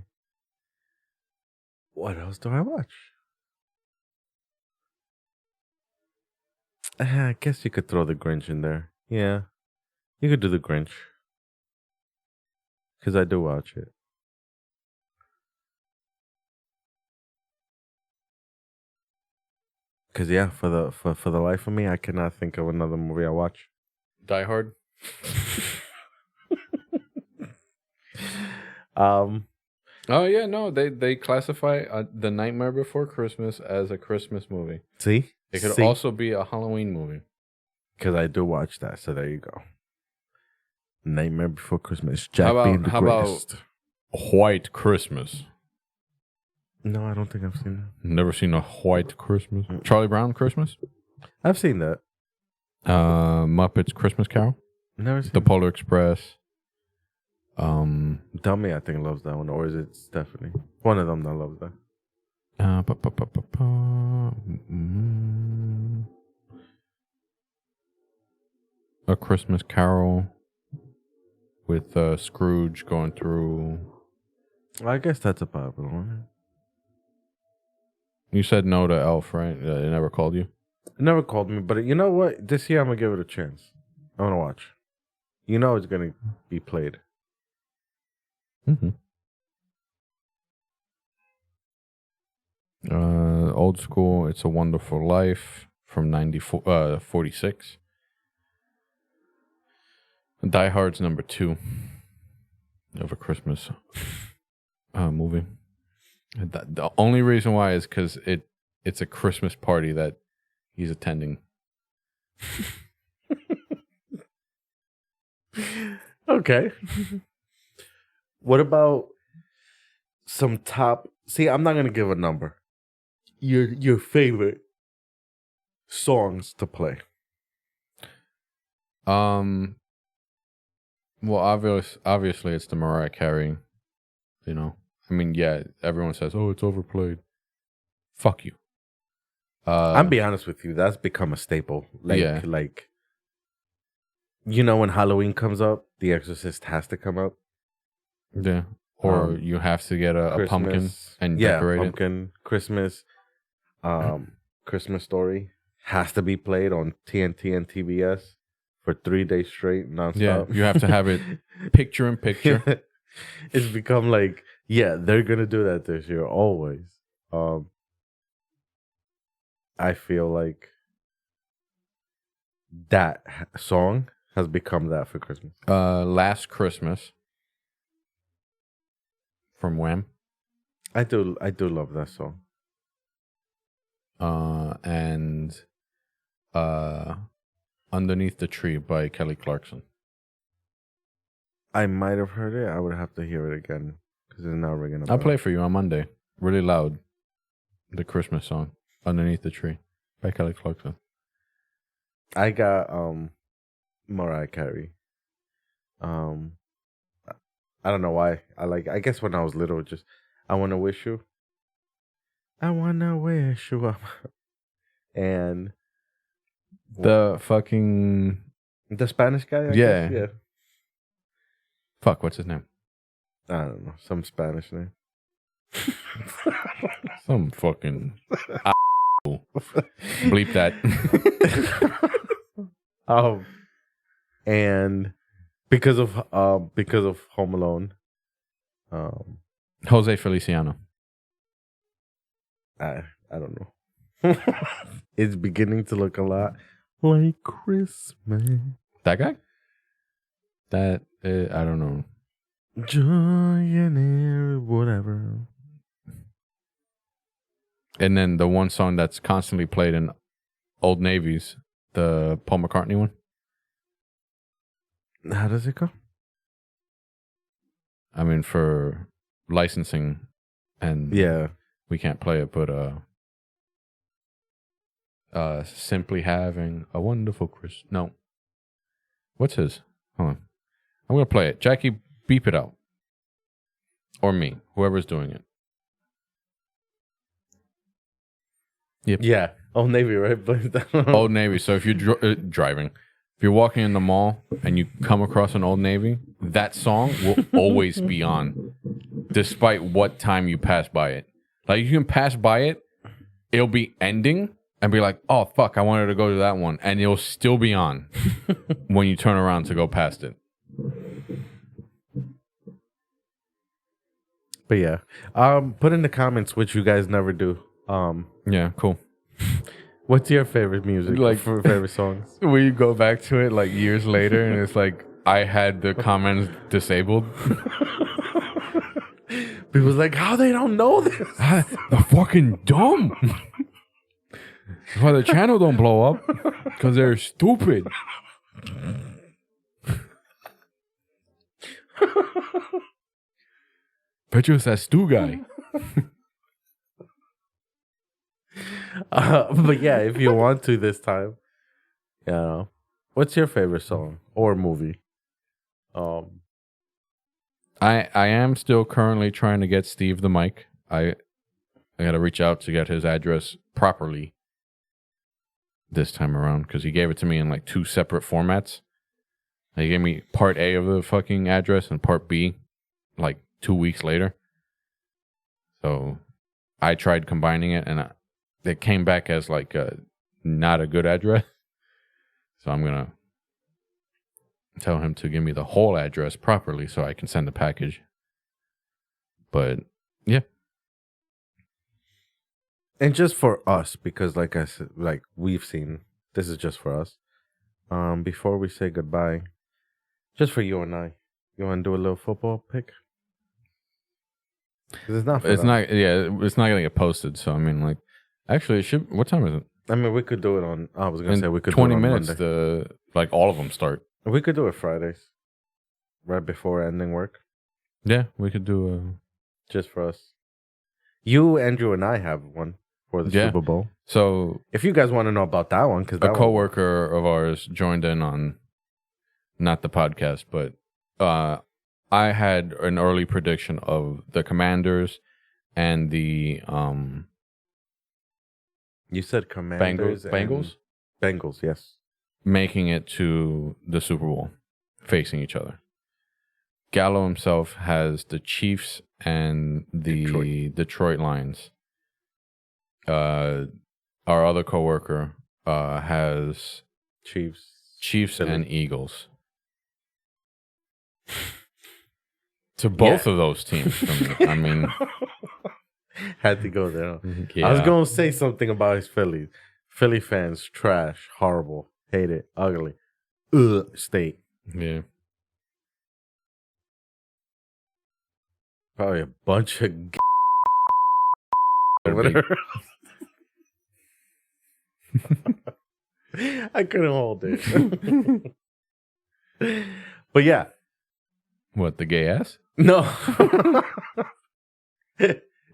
What else do I watch? I guess you could throw the Grinch in there. Yeah. You could do the Grinch. Because I do watch it. Because yeah, for the life of me, I cannot think of another movie I watch.
Die Hard? Oh yeah, no, they classify The Nightmare Before Christmas as a Christmas movie.
See?
It could also be a Halloween movie.
Because I do watch that, so there you go. Nightmare Before Christmas. Jack being the greatest.
White Christmas?
No, I don't think I've seen that.
Never seen a White Christmas? Charlie Brown Christmas?
I've seen that.
Muppets Christmas Carol?
Never seen
The Polar Express?
Dummy, I think, loves that one. Or is it Stephanie? One of them that loves that.
A Christmas Carol with Scrooge going through.
I guess that's a popular one.
You said no to Elf, right? It never called you?
It never called me, but you know what? This year I'm going to give it a chance. I want to watch. You know it's going to be played.
Mm-hmm. Old school, It's a Wonderful Life from 46. Die Hard's number 2 of a Christmas movie. The only reason why is because it's a Christmas party that he's attending.
Okay. What about some top? See, I'm not gonna give a number. Your favorite songs to play.
Well, obviously, it's the Mariah Carey. You know, I mean, yeah, everyone says, "Oh, it's overplayed." Fuck you.
I'm be honest with you. That's become a staple.
Yeah.
Like You know, when Halloween comes up, The Exorcist has to come up.
Yeah. Or you have to get a pumpkin and decorate
pumpkin, Christmas, Christmas Story has to be played on TNT and TBS for 3 days straight, nonstop.
Yeah, you have to have it picture in picture.
It's become like, yeah, they're gonna do that this year always. I feel like that song has become that for Christmas.
Last Christmas from Wham.
I do love that song.
And Underneath the Tree by Kelly Clarkson.
I might have heard it. I would have to hear it again because it's not ringing a bell.
I'll play for you on Monday, really loud. The Christmas song, Underneath the Tree by Kelly Clarkson.
I got Mariah Carey. I don't know why. I guess when I was little, just I Wanna Wish You. I wanna wish you up. And
the fucking
Spanish guy, I guess? Yeah.
Fuck, what's his name?
I don't know. Some Spanish name.
Some fucking bleep that.
And because of Home Alone,
Jose Feliciano.
I don't know. It's beginning to look a lot like Christmas.
That guy? That I don't know.
Joy and air, whatever.
And then the one song that's constantly played in Old Navy's, the Paul McCartney one.
How does it go?
I mean, for licensing, and
yeah,
we can't play it, but simply having a wonderful Christmas. No, what's his? Hold on, I'm gonna play it. Jackie, beep it out, or me, whoever's doing it. Yep.
Yeah, Old Navy, right?
Old Navy. So if you're driving, if you're walking in the mall and you come across an Old Navy, that song will always be on, despite what time you pass by it. Like, you can pass by it, it'll be ending, and be like, oh, fuck, I wanted to go to that one. And it'll still be on when you turn around to go past it.
But yeah, put in the comments which you guys never do.
Yeah, cool.
What's your favorite music?
Like,
for favorite songs?
Will you go back to it like years later and it's like, I had the comments disabled?
People's like, how they don't know this?
They're fucking dumb. That's why the channel don't blow up, because they're stupid. Bet you it's that Stu guy.
But yeah, if you want to this time, what's your favorite song or movie?
I am still currently trying to get Steve the mic. I got to reach out to get his address properly this time around, because he gave it to me in like 2 separate formats. He gave me part A of the fucking address and part B like 2 weeks later. So I tried combining it, and it came back as like not a good address. So I'm going to tell him to give me the whole address properly so I can send the package. But yeah.
And just for us, because like I said, like we've seen, this is just for us. Before we say goodbye, just for you and I, you want to do a little football pick? Because it's not.
It's not. Yeah, it's not gonna get posted. So I mean, like, actually, it should. What time is it?
I mean, we could do it on. I was gonna say we could
20
do it on
minutes.
Monday.
Like all of them start.
We could do it Fridays, right before ending work.
Yeah, we could do
just for us. You, Andrew, and I have one for the Super Bowl.
So
if you guys want to know about that one, because
a coworker of ours joined in on, not the podcast, but I had an early prediction of the Commanders and the
You said Commanders.
Bengals.
Bengals, yes.
making it to the Super Bowl, facing each other. Galo himself has the Chiefs and the Detroit Lions. Our other coworker has Chiefs and Eagles. To both of those teams. I mean,
had to go there.
Yeah.
I was going to say something about his Phillies. Philly fans, trash, horrible, hate it, ugly. State.
Yeah.
Probably a bunch of I couldn't hold it. But yeah.
What, the gay ass?
No.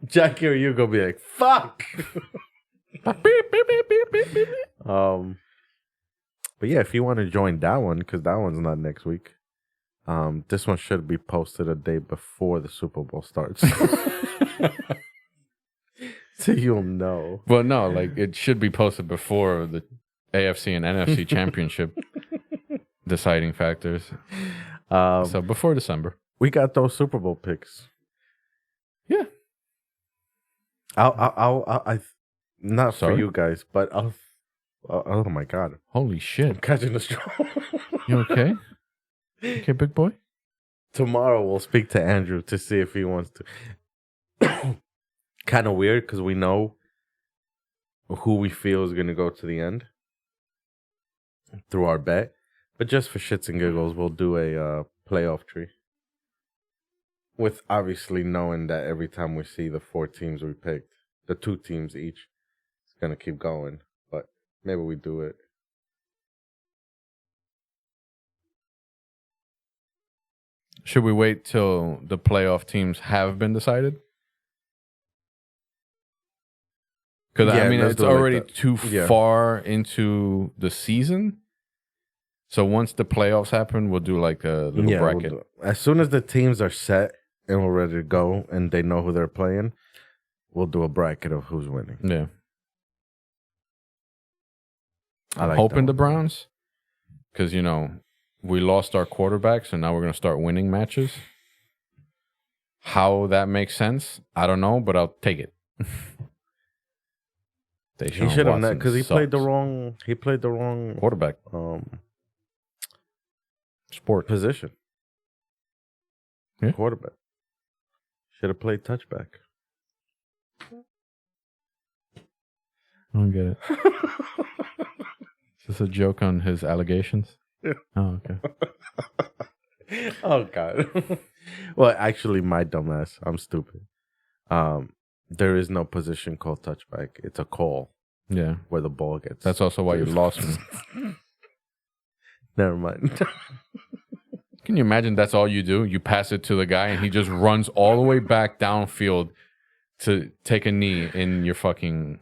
Jackie or you gonna be like, fuck. But yeah, if you want to join that one, because that one's not next week. This one should be posted a day before the Super Bowl starts. So you'll know.
Well, no, like it should be posted before the AFC and NFC championship deciding factors. So before December.
We got those Super Bowl picks.
Yeah.
I not
Sorry?
for you guys, but I'll. Oh my God!
Holy
I'm
shit.
catching a straw.
You okay? Okay, big boy?
Tomorrow we'll speak to Andrew to see if he wants to. Kind of weird because we know who we feel is going to go to the end through our bet. But just for shits and giggles, we'll do a playoff tree. With obviously knowing that every time we see the 4 teams we picked, the 2 teams each, it's going to keep going. But maybe we do it.
Should we wait till the playoff teams have been decided? Because,
Yeah,
I mean,
let's
it's
do it like
already
that.
too
Yeah.
far into the season. So once the playoffs happen, we'll do like a little
Yeah,
bracket.
as soon as the teams are set and we're ready to go and they know who they're playing, we'll do a bracket of who's winning.
Yeah.
I
I'm
like
hoping
that
the
one.
Browns, because, you know, we lost our quarterback, so now we're going to start winning matches. How that makes sense, I don't know, but I'll take it.
He should have
Watson
because he played the
sucks.
wrong. He played the wrong
Quarterback. Sport.
position.
Yeah.
Quarterback should have played touchback.
I don't get it. Is this a joke on his allegations?
Yeah.
Oh, okay.
Oh God. Well, actually, my dumbass. I'm stupid. There is no position called touchback. It's a call
Yeah.
where the ball gets.
That's also why you lost me.
Never mind.
Can you imagine that's all you do? You pass it to the guy and he just runs all the way back downfield to take a knee in your fucking...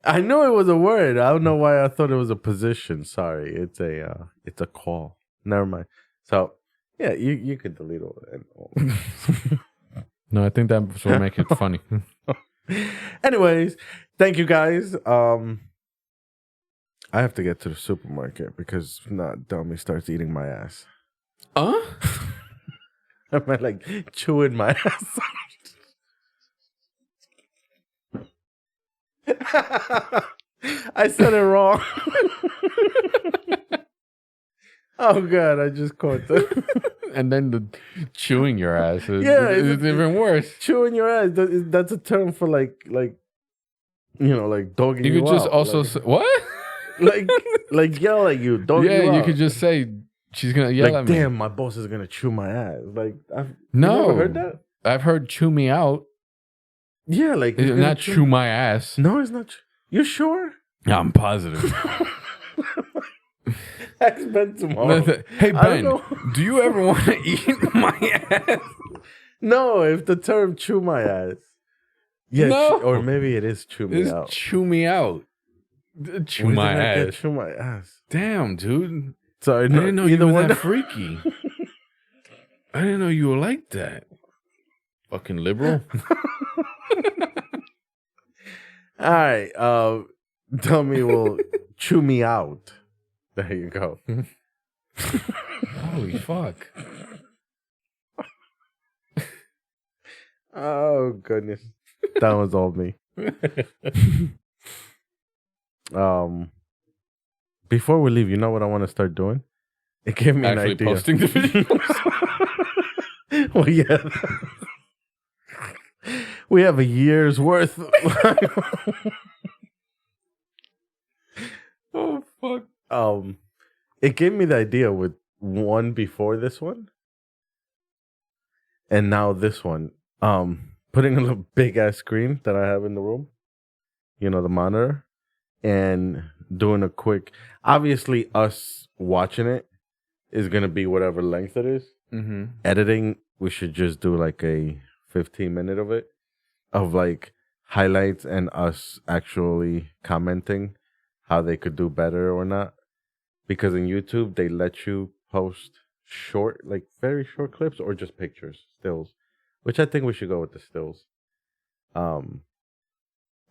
I know it was a word. I don't know why I thought it was a position. Sorry, it's a call. Never mind. So yeah, you could delete all that.
No, I think that's what make it funny.
Anyways, thank you guys. I have to get to the supermarket because if not, dummy starts eating my ass.
Huh?
I might like chewing my ass. I said it wrong. Oh God, I just caught that.
And then the chewing your ass is,
Yeah,
is even worse.
Chewing your ass. That's a term for like like dogging you
You could just
out.
also
like,
say, what?
like yell at you, dog
Yeah,
you
you
out.
could just say she's gonna yell
like,
at me.
damn, my boss is gonna chew my ass. Like, you
No,
never heard that?
I've heard "chew me out."
Yeah, like he's
It's
gonna
not chew my ass.
No, it's not. You sure?
Yeah, I'm positive.
Ask Ben tomorrow.
Hey
I don't
Ben,
know.
do you ever want to eat my ass?
No, if the term "chew my ass," yeah,
No.
or maybe it is "chew me
It's
out."
chew me out. Chew
Where
my
did I get
ass.
chew my ass.
Damn, dude.
Sorry,
I
no,
didn't know
either
you were
one.
that freaky. I didn't know you were like that. Fucking liberal.
All right. Dummy will chew me out. There you go.
Holy fuck.
Oh goodness, that was all me. Before we leave, you know what I want to start doing? It gave me
Actually
an idea.
posting the videos.
Well, yeah, we have a year's worth.
Oh fuck.
It gave me the idea with one before this one, and now this one. Putting a little big ass screen that I have in the room, you know, the monitor, and doing a quick. Obviously, us watching it is gonna be whatever length it is.
Mm-hmm.
Editing, we should just do like a 15-minute of it, of like highlights and us actually commenting how they could do better or not. Because in YouTube, they let you post short, like very short clips or just pictures, stills, which I think we should go with the stills.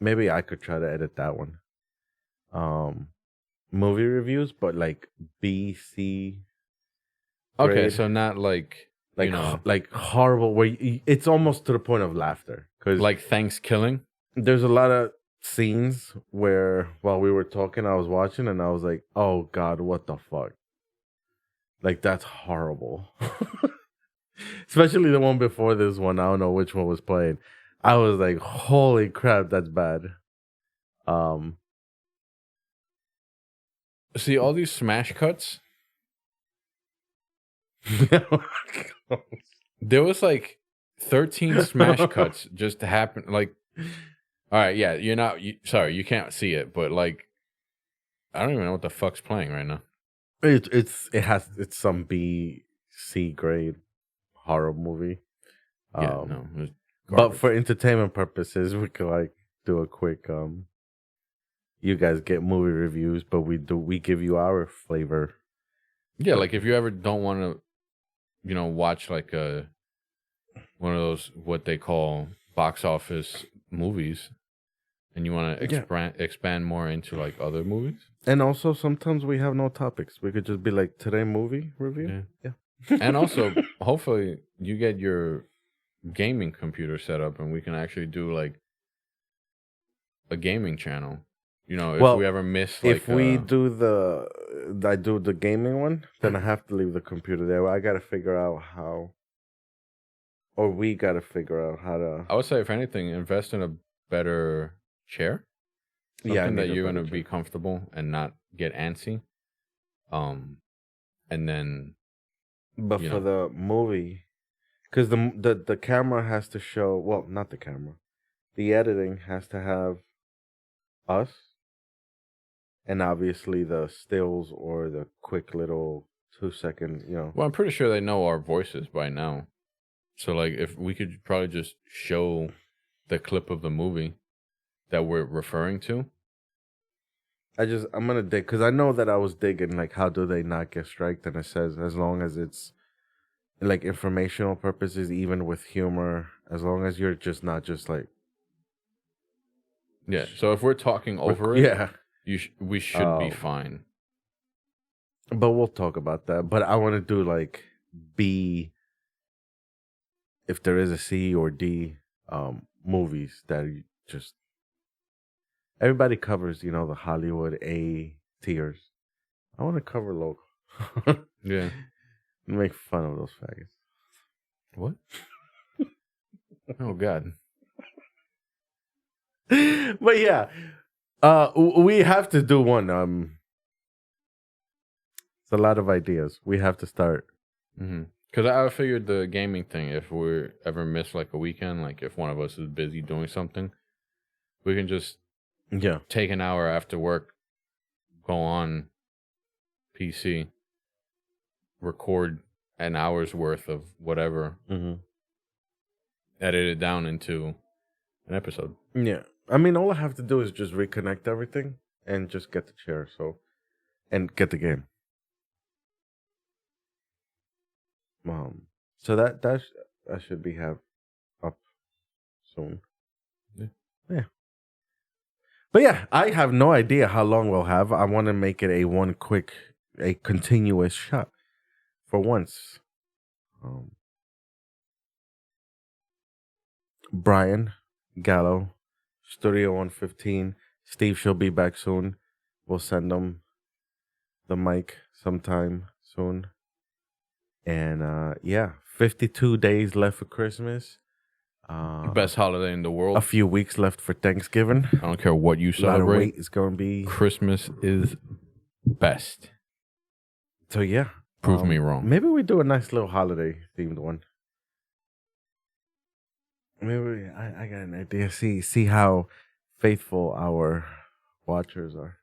Maybe I could try to edit that one. Movie reviews, but like B, C
Okay,
grade.
so not like
Like
you know,
like horrible where it's almost to the point of laughter because
like Thanksgiving.
there's a lot of scenes where while we were talking I was watching and I was like, oh god, what the fuck, like that's horrible. Especially the one before this one, I don't know which one was playing. I was like, holy crap, that's bad.
See all these smash cuts. There was like 13 smash cuts just to happen. Like, all right, yeah, you're not. Sorry, you can't see it, but like, I don't even know what the fuck's playing right now.
It's some B C grade horror movie.
Yeah, no. It was
But
garbage.
for entertainment purposes, we could like do a quick you guys get movie reviews, but we give you our flavor.
Yeah, like if you ever don't want to, watch like one of those what they call box office movies, and you want to
Yeah.
expand more into like other movies.
And also sometimes we have no topics. We could just be like today movie review.
Yeah.
Yeah.
And also, hopefully, you get your gaming computer set up, and we can actually do like a gaming channel. You know, if
Well,
we ever miss
if
like
we do I do the gaming one, then I have to leave the computer there. I gotta figure out how, or we gotta figure out how to.
I would say if anything, invest in a better chair.
Yeah, I
Something that
need a
you're
better
gonna be
chair.
comfortable and not get antsy. And then
But
you
for
know,
the movie, because the camera has to show. Well, not the camera. The editing has to have us, and obviously the stills or the quick little 2 second.
well, I'm pretty sure they know our voices by now. So like, if we could probably just show the clip of the movie that we're referring to.
I'm gonna dig because I know that I was digging like how do they not get striked, and it says as long as it's like informational purposes, even with humor, as long as you're just not just like
Yeah. So if we're talking over it,
yeah.
we should be
Um,
fine.
but we'll talk about that. But I want to do like B, if there is a C or D, movies that you just everybody covers. The Hollywood A tiers. I want to cover local.
Yeah.
Make fun of those faggots.
What? Oh God.
But yeah, we have to do one. It's a lot of ideas. We have to start.
Because I figured the gaming thing, if we ever miss like a weekend, like if one of us is busy doing something, we can just
Yeah,
take an hour after work, go on PC, record an hour's worth of whatever, edit it down into an episode.
yeah. I mean, all I have to do is just reconnect everything and just get the chair. And get the game. So that should be have up soon.
Yeah.
Yeah. But yeah, I have no idea how long we'll have. I want to make it a continuous shot for once. Brian, Galo, Studio 115. Steve should be back soon. We'll send him the mic sometime soon. And 52 days left for Christmas.
Best holiday in the world.
A few weeks left for Thanksgiving.
I don't care what you
A lot of
celebrate.
weight is going to be.
Christmas is best.
So yeah.
Prove me wrong.
Maybe we do a nice little holiday themed one. Maybe I got an idea. See how faithful our watchers are.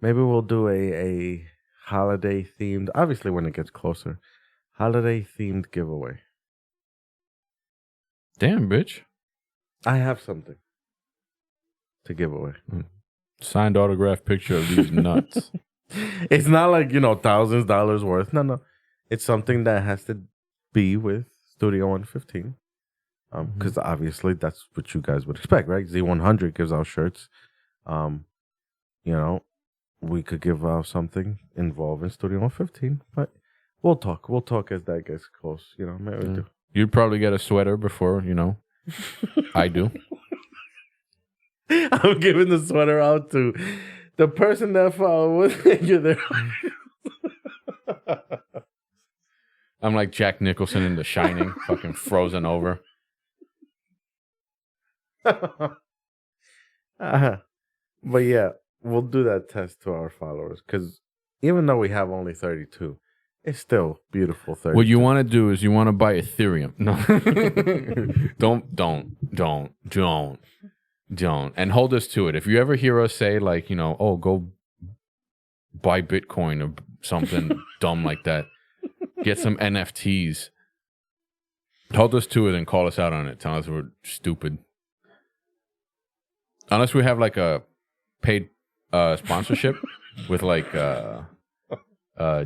Maybe we'll do a holiday themed, obviously when it gets closer, holiday themed giveaway.
Damn, bitch.
I have something to give away.
Signed autograph picture of these nuts.
It's not like, thousands of dollars worth. No. It's something that has to be with Studio 115. Because obviously that's what you guys would expect, right? Z100 gives out shirts. We could give out something involving Studio 115, but we'll talk. We'll talk as that gets close. Maybe we do.
You'd probably get a sweater before, I do.
I'm giving the sweater out to the person that followed you there.
I'm like Jack Nicholson in The Shining, fucking frozen over.
But yeah, we'll do that test to our followers because even though we have only 32, it's still beautiful. 32.
What you want to do is you want to buy Ethereum. No, don't, and hold us to it. If you ever hear us say like, go buy Bitcoin or something dumb like that, get some NFTs. Hold us to it and call us out on it. Tell us we're stupid. Unless we have like a paid sponsorship with like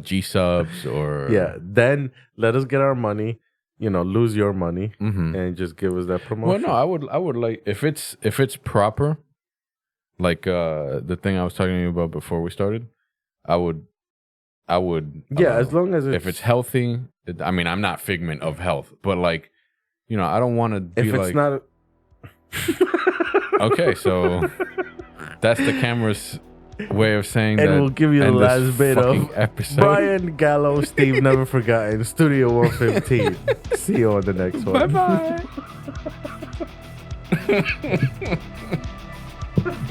G subs or
then let us get our money, lose your money and just give us that promotion.
Well, no, I would like if it's proper, like the thing I was talking to you about before we started. I would
as long as
if it's healthy. I'm not Figment of health, but like I don't want to be
if
like
it's not.
Okay, so that's the camera's way of saying
and
that.
We'll give you the last bit of
episode.
Brian Gallo, Steve Never Forgotten, Studio 115. See you on the next one.
Bye-bye.